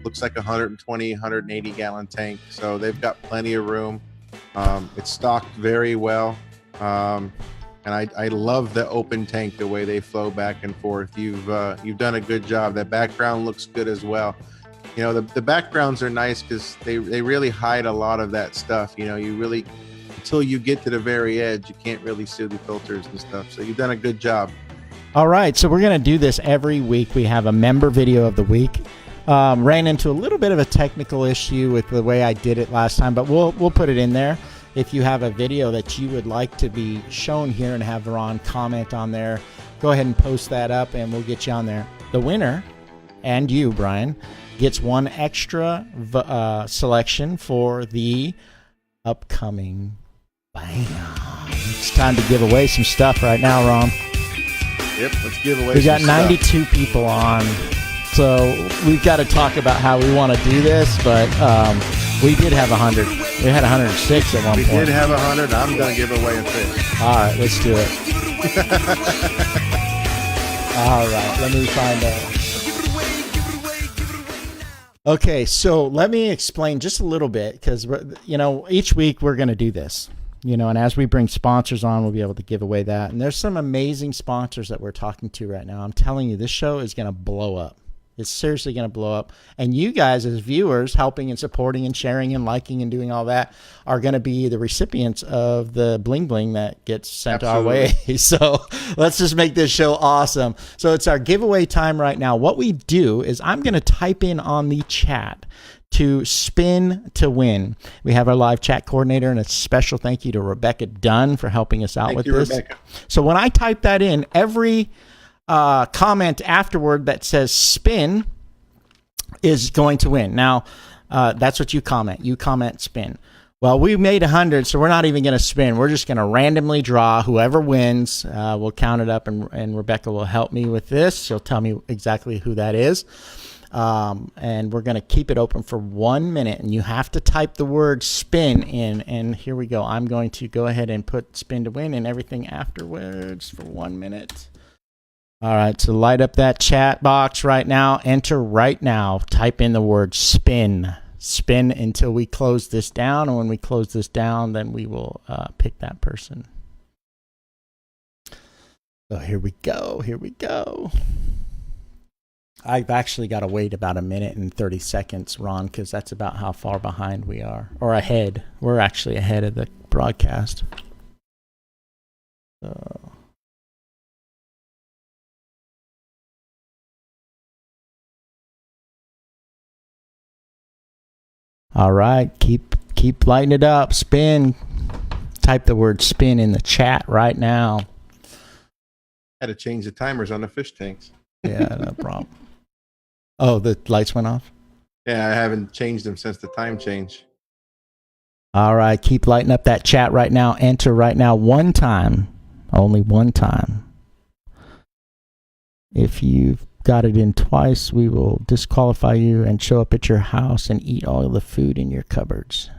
Looks like 120, 180 gallon tank. So they've got plenty of room. It's stocked very well. And I love the open tank, the way they flow back and forth. You've done a good job. That background looks good as well. You know, the backgrounds are nice because they really hide a lot of that stuff. You know, you really, until you get to the very edge, you can't really see the filters and stuff. So you've done a good job. All right, so we're going to do this every week. We have a member video of the week. Ran into a little bit of a technical issue with the way I did it last time, but we'll put it in there. If you have a video that you would like to be shown here and have Ron comment on there, go ahead and post that up and we'll get you on there. The winner, and you, Brian, gets one extra selection for the upcoming Bam. It's time to give away some stuff right now, Ron. Yep, let's give away We got some 92 people on, so we've got to talk about how we want to do this, but we did have 100. We had 106 at one point. We did have 100. I'm going to give away a fish. All right, let's do it. All right, let me find out. Okay, so let me explain just a little bit because, you know, each week we're going to do this, you know, and as we bring sponsors on, we'll be able to give away that. And there's some amazing sponsors that we're talking to right now. I'm telling you, this show is going to blow up. It's seriously going to blow up. And you guys as viewers helping and supporting and sharing and liking and doing all that are going to be the recipients of the bling bling that gets sent our way. So let's just make this show awesome. So it's our giveaway time right now. What we do is I'm going to type in on the chat to spin to win. We have our live chat coordinator, and a special thank you to Rebecca Dunn for helping us out with this. Rebecca. So when I type that in, every comment afterward that says spin is going to win. Now, that's what you comment. You comment spin. Well, we made 100, so we're not even going to spin. We're just going to randomly draw. Whoever wins, we'll count it up, and Rebecca will help me with this. She'll tell me exactly who that is. And we're going to keep it open for 1 minute, and you have to type the word spin in. And here we go. I'm going to go ahead and put spin to win and everything afterwards for 1 minute. All right, so light up that chat box right now. Enter right now. Type in the word spin. Spin until we close this down. And when we close this down, then we will pick that person. So here we go. Here we go. I've actually got to wait about 1 minute and 30 seconds, Ron, because that's about how far behind we are. Or ahead. We're actually ahead of the broadcast. So... all right, keep lighting it up. Spin. Type the word spin in the chat right now. Had to change the timers on the fish tanks. Yeah, no problem. Oh, the lights went off? Yeah, I haven't changed them since the time change. All right, keep lighting up that chat right now. Enter right now one time. Only one time. If you've got it in twice, we will disqualify you and show up at your house and eat all the food in your cupboards.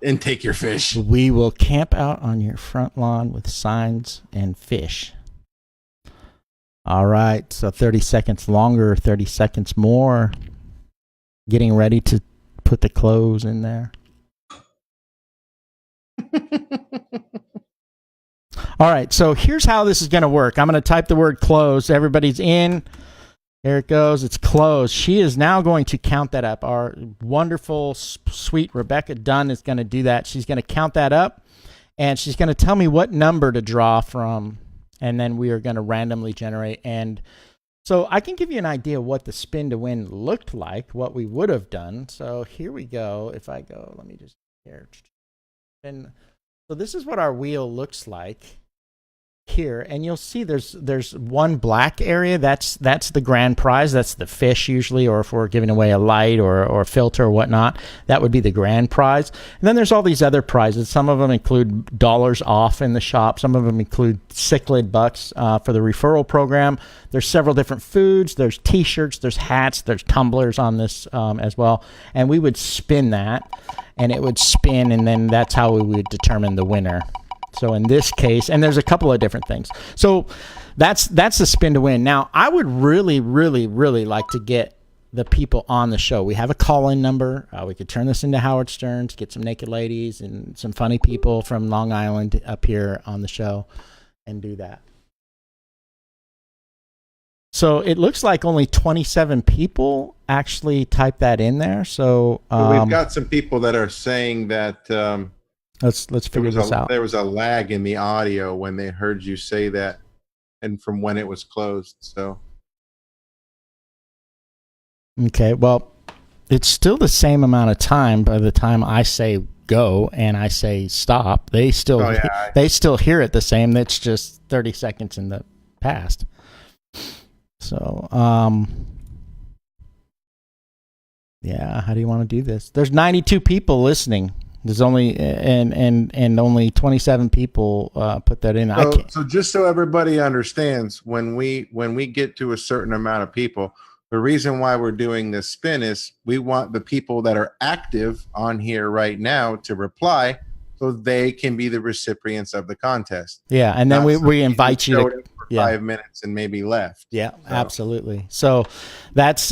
And take your fish. We will camp out on your front lawn with signs and fish. All right, so 30 seconds longer, 30 seconds more. Getting ready to put the clothes in there. All right, so here's how this is going to work. I'm going to type the word close. Everybody's in. There it goes. It's closed. She is now going to count that up. Our wonderful, sweet Rebecca Dunn is going to do that. She's going to count that up, and she's going to tell me what number to draw from, and then we are going to randomly generate. And so I can give you an idea of what the spin to win looked like, what we would have done. So here we go. If I go, let me just here. And so this is what our wheel looks like here, and you'll see there's one black area. That's the grand prize. That's the fish usually, or if we're giving away a light or a filter or whatnot, that would be the grand prize. And then there's all these other prizes. Some of them include dollars off in the shop. Some of them include Cichlid bucks for the referral program. There's several different foods. There's T-shirts. There's hats. There's tumblers on this as well. And we would spin that, and it would spin, and then that's how we would determine the winner. So in this case, and there's a couple of different things. So that's the spin to win. Now, I would really, really, really like to get the people on the show. We have a call-in number. We could turn this into Howard Stern's, get some naked ladies and some funny people from Long Island up here on the show and do that. So it looks like only 27 people actually typed that in there. So we've got some people that are saying that let's figure this out. There was a lag in the audio when they heard you say that, and from when it was closed. So okay, well, it's still the same amount of time by the time I say go and I say stop. They still hear it the same. That's just 30 seconds in the past. So, yeah, how do you want to do this? There's 92 people listening. There's only and only 27 people put that in. So just so everybody understands, when we get to a certain amount of people, the reason why we're doing this spin is we want the people that are active on here right now to reply, so they can be the recipients of the contest. Yeah, and then we invite you to 5 minutes and maybe left. Yeah, so. Absolutely. So that's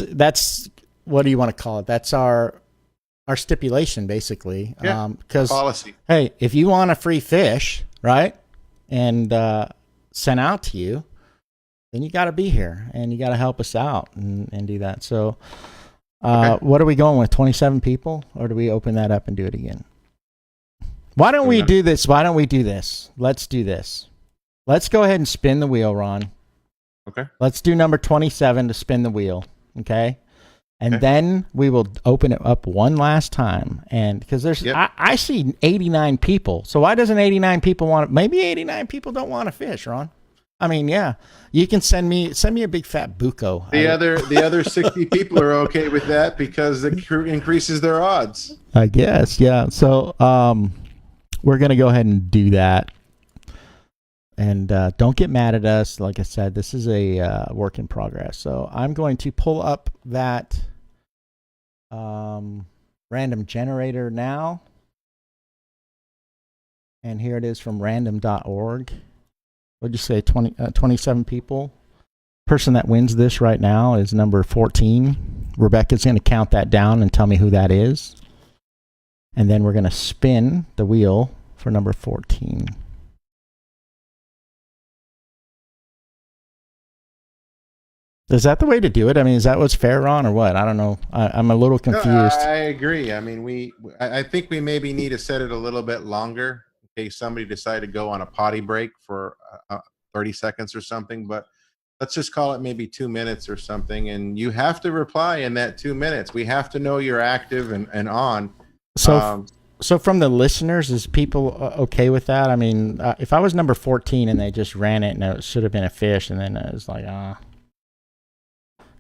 what do you want to call it? That's our stipulation, basically. Yeah, because policy. Hey, if you want a free fish, right, and sent out to you, then you got to be here and you got to help us out and do that. So, Okay. what are we going with? 27 people, or do we open that up and do it again? Why don't we do this? Why don't we do this? Let's do this. Let's go ahead and spin the wheel, Ron. Okay. Let's do number 27 to spin the wheel. Okay. And then we will open it up one last time. And because there's, I see 89 people. So why doesn't 89 people want, maybe 89 people don't want to fish, Ron? I mean, yeah, you can send me a big fat buco. The other 60 people are okay with that because it increases their odds. I guess. Yeah. So, we're going to go ahead and do that. And don't get mad at us. Like I said, this is a work in progress. So I'm going to pull up that random generator now. And here it is from random.org. What'd you say, 27 people? Person that wins this right now is number 14. Rebecca's going to count that down and tell me who that is. And then we're going to spin the wheel for number 14. Is that the way to do it? I mean, is that what's fair, Ron, or what? I don't know. I'm a little confused. No, I agree. I mean, I think we maybe need to set it a little bit longer in case somebody decided to go on a potty break for 30 seconds or something. But let's just call it maybe 2 minutes or something. And you have to reply in that 2 minutes. We have to know you're active and on. So from the listeners, is people okay with that? I mean, if I was number 14 and they just ran it and it should have been a fish, and then it was like,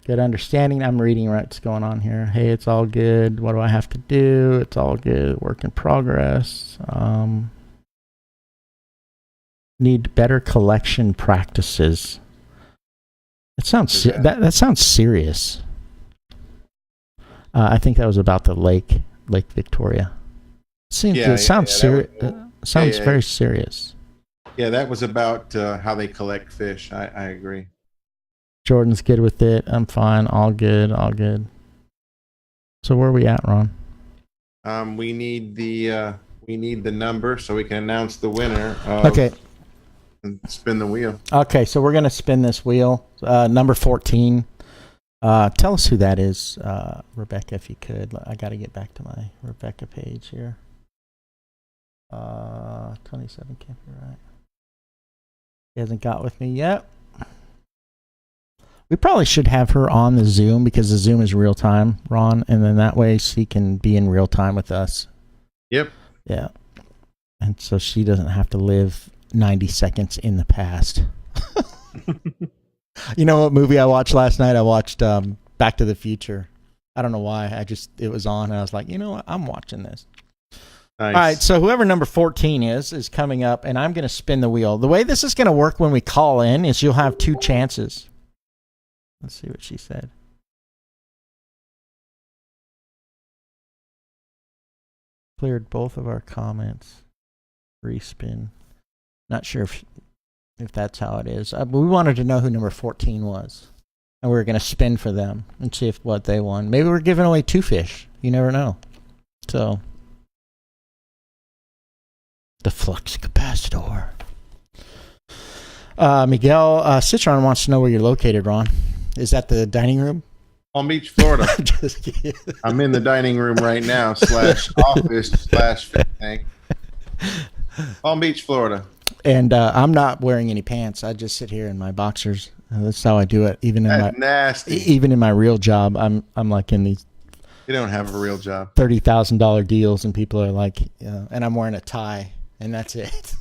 good understanding. I'm reading what's going on here. Hey, it's all good. What do I have to do? It's all good. Work in progress. Need better collection practices. It sounds that sounds serious. I think that was about the Lake Victoria. Sounds serious. Sounds very serious. Yeah, that was about how they collect fish. I agree. Jordan's good with it. I'm fine. All good. All good. So where are we at, Ron? We need the number so we can announce the winner. Okay. And spin the wheel. Okay, so we're gonna spin this wheel. Number 14. Tell us who that is, Rebecca, if you could. I got to get back to my Rebecca page here. 27 can't be right. He hasn't got with me yet. We probably should have her on the Zoom because the Zoom is real time, Ron, and then that way she can be in real time with us. Yep. Yeah. And so she doesn't have to live 90 seconds in the past. You know what movie I watched last night? I watched Back to the Future. I don't know why. It was on and I was like, you know what? I'm watching this. Nice. All right, so whoever number 14 is coming up, and I'm going to spin the wheel. The way this is going to work when we call in is you'll have 2 chances. Let's see what she said. Cleared both of our comments. Respin. Not sure if that's how it is. But we wanted to know who number 14 was. And we were going to spin for them and see what they won. Maybe we're giving away 2 fish. You never know. So, the flux capacitor. Miguel Citron wants to know where you're located, Ron. Is that the dining room? Palm Beach, Florida. Just kidding. I'm in the dining room right now, /office/fish tank. Palm Beach, Florida. And I'm not wearing any pants. I just sit here in my boxers. That's how I do it. Even in my real job, I'm like in these. You don't have a real job. $30,000 deals, and people are like, and I'm wearing a tie, and that's it.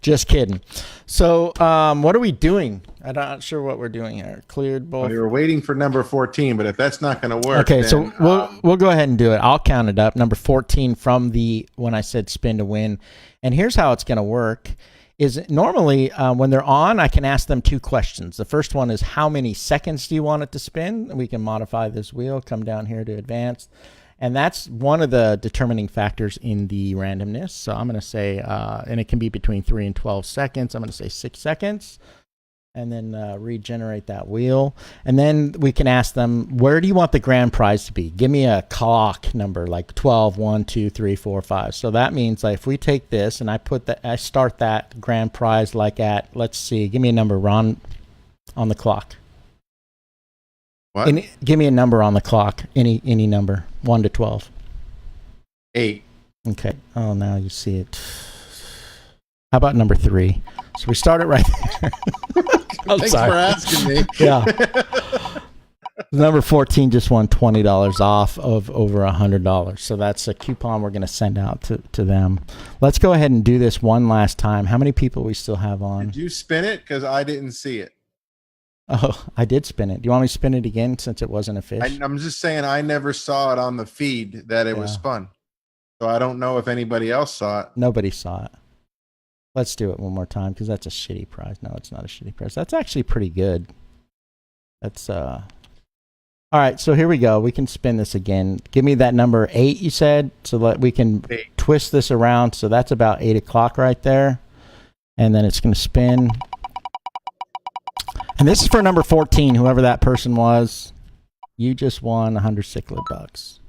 Just kidding. So, what are we doing? I'm not sure what we're doing here. Cleared both. We were waiting for number 14, but if that's not going to work, okay. Then, So we'll go ahead and do it. I'll count it up. Number 14 from when I said spin to win. And here's how it's going to work. Is normally when they're on, I can ask them 2 questions. The first one is how many seconds do you want it to spin? And we can modify this wheel. Come down here to advanced. And that's one of the determining factors in the randomness. So I'm going to say, and it can be between 3 and 12 seconds. I'm going to say 6 seconds. and then regenerate that wheel. And then we can ask them, where do you want the grand prize to be? Give me a clock number, like 12, 1, 2, 3, 4, 5. So that means like if we take this and I start that grand prize like at, let's see, give me a number, Ron, on the clock. What? Give me a number on the clock, any number, 1 to 12. 8. Okay. Oh, now you see it. How about number 3? So we start it right there. Thanks for asking me. Yeah. Number 14 just won $20 off of over $100. So that's a coupon we're going to send out to them. Let's go ahead and do this one last time. How many people we still have on? Did you spin it? Because I didn't see it. Oh, I did spin it. Do you want me to spin it again since it wasn't a fish? I'm just saying I never saw it on the feed that it was spun. So I don't know if anybody else saw it. Nobody saw it. Let's do it one more time because that's a shitty prize. No, it's not a shitty prize. That's actually pretty good. That's all right, so here we go. We can spin this again. Give me that number 8 you said so that we can twist this around. So that's about 8 o'clock right there. And then it's going to spin. And this is for number 14, whoever that person was. You just won 100 cichlid bucks.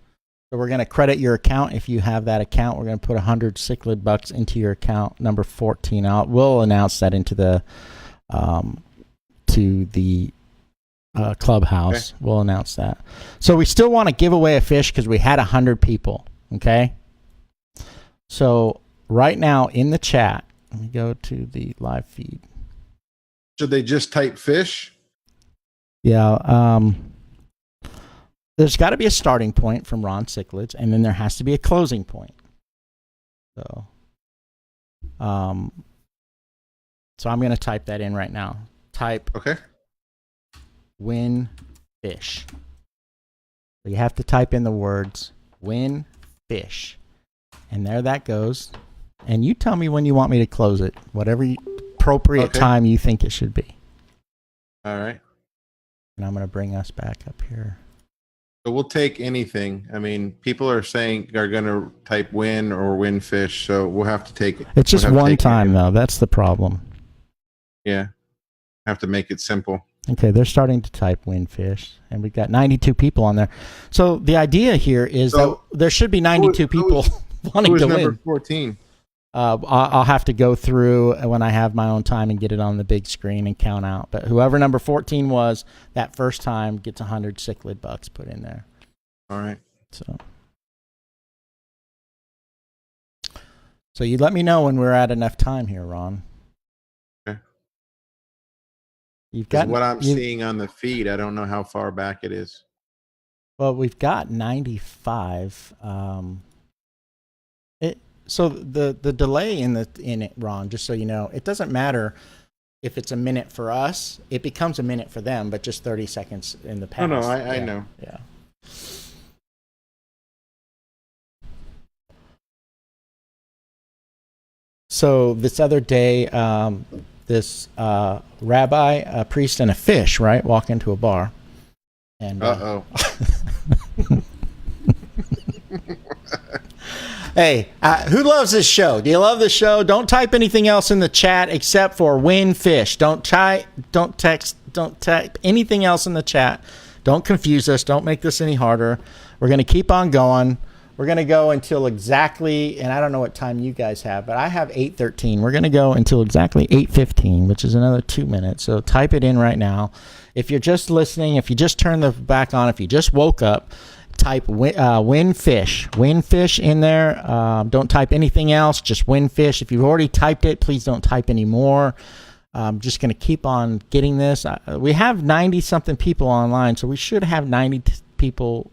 So we're going to credit your account. If you have that account, we're going to put 100 cichlid bucks into your account, number 14. We'll announce that into the clubhouse. Okay. We'll announce that. So we still want to give away a fish because we had 100 people. Okay. So right now in the chat, let me go to the live feed. Should they just type fish? Yeah. There's got to be a starting point from Ron Cichlids, and then there has to be a closing point. So I'm going to type that in right now. Type win fish. So you have to type in the words win fish. And there that goes. And you tell me when you want me to close it, whatever appropriate time you think it should be. All right. And I'm going to bring us back up here. So we'll take anything. I mean, people are going to type win or win fish, so we'll have to take it. It's just one time, though. That's the problem. Yeah. Have to make it simple. Okay, they're starting to type win fish, and we've got 92 people on there. So the idea here is that there should be 92 people wanting to win. Number 14? I'll have to go through when I have my own time and get it on the big screen and count out. But whoever number 14 was that first time gets 100 cichlid bucks put in there. All right. So you let me know when we're at enough time here, Ron. Okay. You've got what I'm seeing on the feed. I don't know how far back it is. Well, we've got 95. So the delay in it, Ron, just so you know, it doesn't matter if it's a minute for us. It becomes a minute for them, but just 30 seconds in the past. Oh, no, I know. Yeah. So this other day, this rabbi, a priest, and a fish, right, walk into a bar. And Hey, who loves this show? Do you love this show? Don't type anything else in the chat except for win fish. Don't type anything else in the chat. Don't confuse us. Don't make this any harder. We're going to keep on going. We're going to go until exactly, and I don't know what time you guys have, but I have 8:13. We're going to go until exactly 8:15, which is another 2 minutes. So type it in right now. If you're just listening, if you just turned the back on, if you just woke up, type win fish in there. Don't type anything else, just win fish. If you've already typed it, please don't type any more. I'm just going to keep on getting this. We have 90 something people online, so we should have 90 people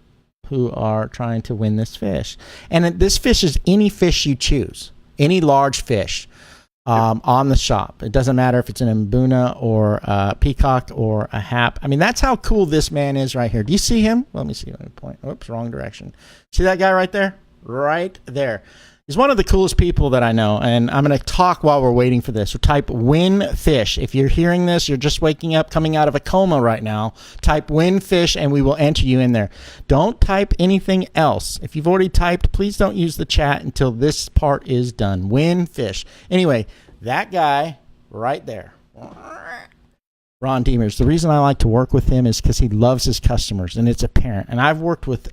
who are trying to win this fish. And this fish is any fish you choose, any large fish on the shop. It doesn't matter if it's an mbuna or a peacock or a hap. I mean, that's how cool this man is right here. Do you see him? Let me see. Let me point. Oops, wrong direction. See that guy right there? Right there. He's one of the coolest people that I know, and I'm going to talk while we're waiting for this. So type win fish. If you're hearing this, you're just waking up, coming out of a coma right now, type win fish, and we will enter you in there. Don't type anything else. If you've already typed, please don't use the chat until this part is done. Win fish. Anyway, that guy right there. Ron Demers. The reason I like to work with him is because he loves his customers, and it's apparent. And I've worked with,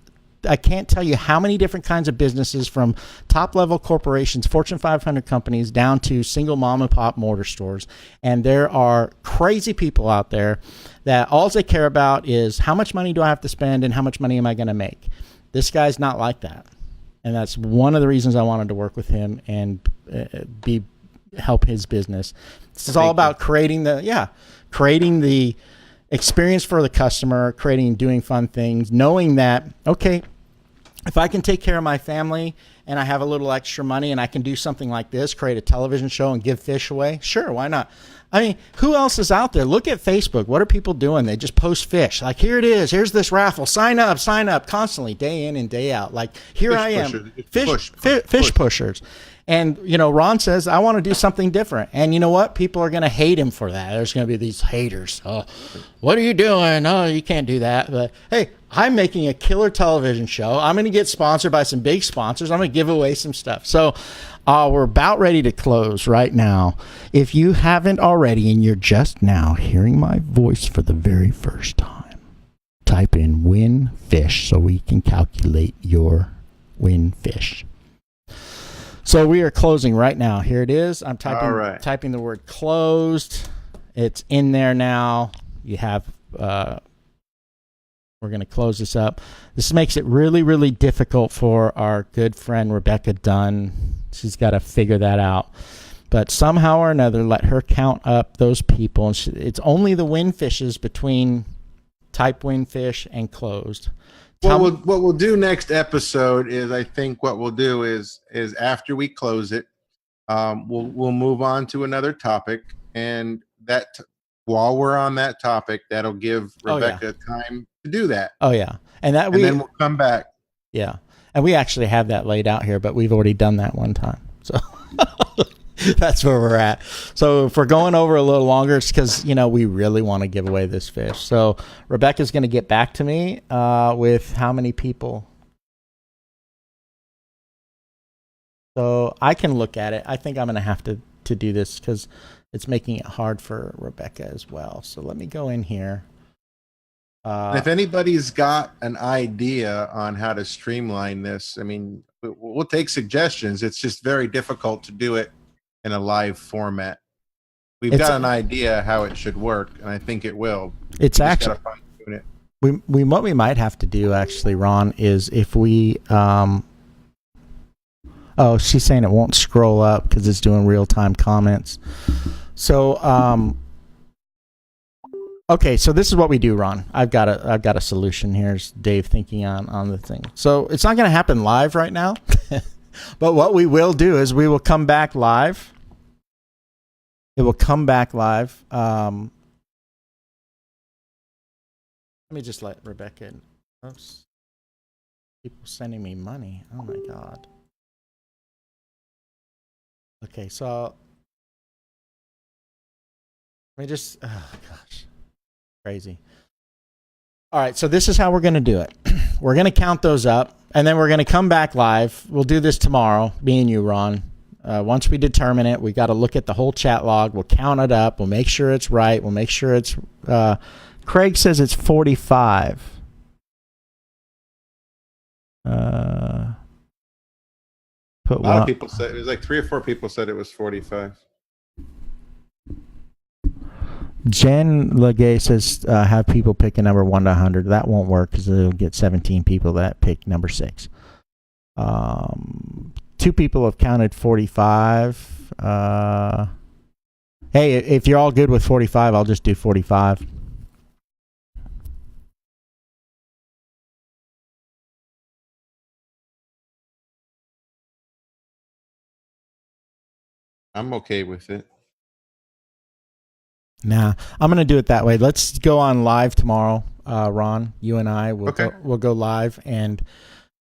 I can't tell you how many different kinds of businesses, from top-level corporations, Fortune 500 companies, down to single mom-and-pop mortar stores. And there are crazy people out there that all they care about is how much money do I have to spend and how much money am I going to make. This guy's not like that. And that's one of the reasons I wanted to work with him and help his business. This is all about creating the experience for the customer, doing fun things, knowing that, okay, if I can take care of my family and I have a little extra money and I can do something like this, create a television show and give fish away, sure, why not? I mean, who else is out there? Look at Facebook. What are people doing? They just post fish. Like, here it is. Here's this raffle. Sign up constantly, day in and day out. Like, here I am. Fish pushers. And, Ron says, I want to do something different. And you know what? People are going to hate him for that. There's going to be these haters. Oh, what are you doing? Oh, you can't do that. But, hey, I'm making a killer television show. I'm going to get sponsored by some big sponsors. I'm going to give away some stuff. So we're about ready to close right now. If you haven't already and you're just now hearing my voice for the very first time, type in win fish so we can calculate your win fish. So we are closing right now. Here it is. I'm typing the word closed. It's in there now. You have, we're going to close this up. This makes it really, really difficult for our good friend Rebecca Dunn. She's got to figure that out. But somehow or another, let her count up those people. And it's only the win fishes between type win fish and closed. What we'll do next episode is, I think what we'll do is after we close it, we'll move on to another topic, and while we're on that topic, that'll give Rebecca time to do that. Oh yeah, and then we'll come back. Yeah, and we actually have that laid out here, but we've already done that one time, so. That's where we're at. So if we're going over a little longer, it's because, we really want to give away this fish. So Rebecca's going to get back to me with how many people. So I can look at it. I think I'm going to have to do this because it's making it hard for Rebecca as well. So let me go in here. If anybody's got an idea on how to streamline this, I mean, we'll take suggestions. It's just very difficult to do it in a live format. We've got an idea how it should work, and I think it will. It's actually what we might have to do, actually, Ron, is if we she's saying it won't scroll up because it's doing real-time comments. So okay, so this is what we do, Ron. I've got a solution. Here's Dave thinking on the thing. So it's not going to happen live right now. But what we will do is we will come back live. It will come back live. Let me just let Rebecca in. Oops. People sending me money. Oh, my God. Okay, so let me just, oh, gosh. Crazy. All right, so this is how we're going to do it. We're going to count those up. And then we're going to come back live. We'll do this tomorrow, me and you, Ron. Once we determine it, we got to look at the whole chat log. We'll count it up. We'll make sure it's right. We'll make sure it's... Craig says it's 45. Put a lot of people said... It was like 3 or 4 people said it was 45. Jen Legay says have people pick a number 1 to 100. That won't work because it'll get 17 people that pick number 6. 2 people have counted 45. Hey, if you're all good with 45, I'll just do 45. I'm okay with it. Nah, I'm going to do it that way. Let's go on live tomorrow, Ron. You and I will we'll go live, and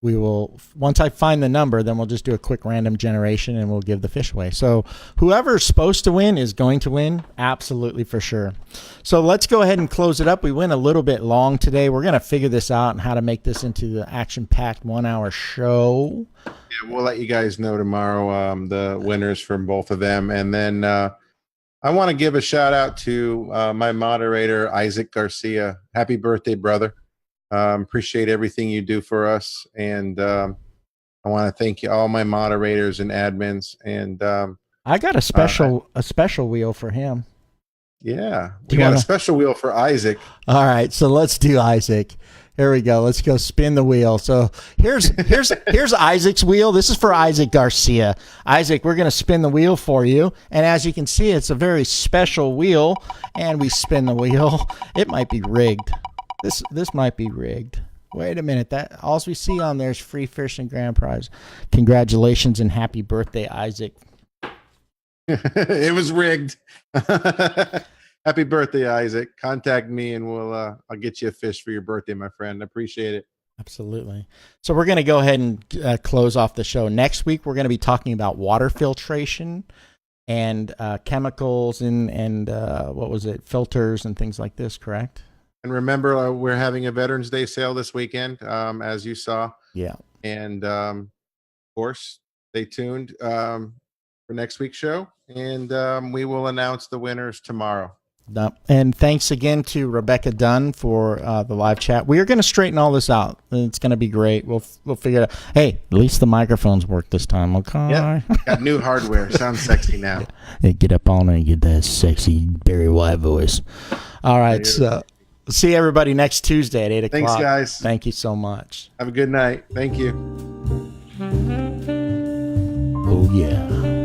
we will, once I find the number, then we'll just do a quick random generation, and we'll give the fish away. So whoever's supposed to win is going to win, absolutely for sure. So let's go ahead and close it up. We went a little bit long today. We're going to figure this out and how to make this into the action-packed 1-hour show. Yeah, we'll let you guys know tomorrow the winners from both of them, and then I want to give a shout out to my moderator, Isaac Garcia. Happy birthday, brother. Appreciate everything you do for us. And I want to thank you, all my moderators and admins. And I got a special wheel for him. Yeah, we got a special wheel for Isaac. All right, so let's do Isaac. Here we go. Let's go spin the wheel. So here's Isaac's wheel. This is for Isaac Garcia. Isaac, we're going to spin the wheel for you. And as you can see, it's a very special wheel. And we spin the wheel. It might be rigged. This might be rigged. Wait a minute. That all we see on there is free fish and grand prize. Congratulations and happy birthday, Isaac. It was rigged. Happy birthday, Isaac. Contact me and I'll get you a fish for your birthday, my friend. I appreciate it. Absolutely. So we're going to go ahead and close off the show. Next week, we're going to be talking about water filtration and chemicals and what was it, filters and things like this, correct? And remember, we're having a Veterans Day sale this weekend, as you saw. Yeah. And, of course, stay tuned for next week's show. And we will announce the winners tomorrow. And thanks again to Rebecca Dunn for the live chat. We are going to straighten all this out. It's going to be great. We'll figure it out. Hey, at least the microphones work this time, okay? Yeah, got new hardware. Sounds sexy now. Hey, get up on it and get that sexy Barry White voice. All right, so see everybody next Tuesday at 8 o'clock. Thanks, guys. Thank you so much. Have a good night. Thank you. Oh, yeah.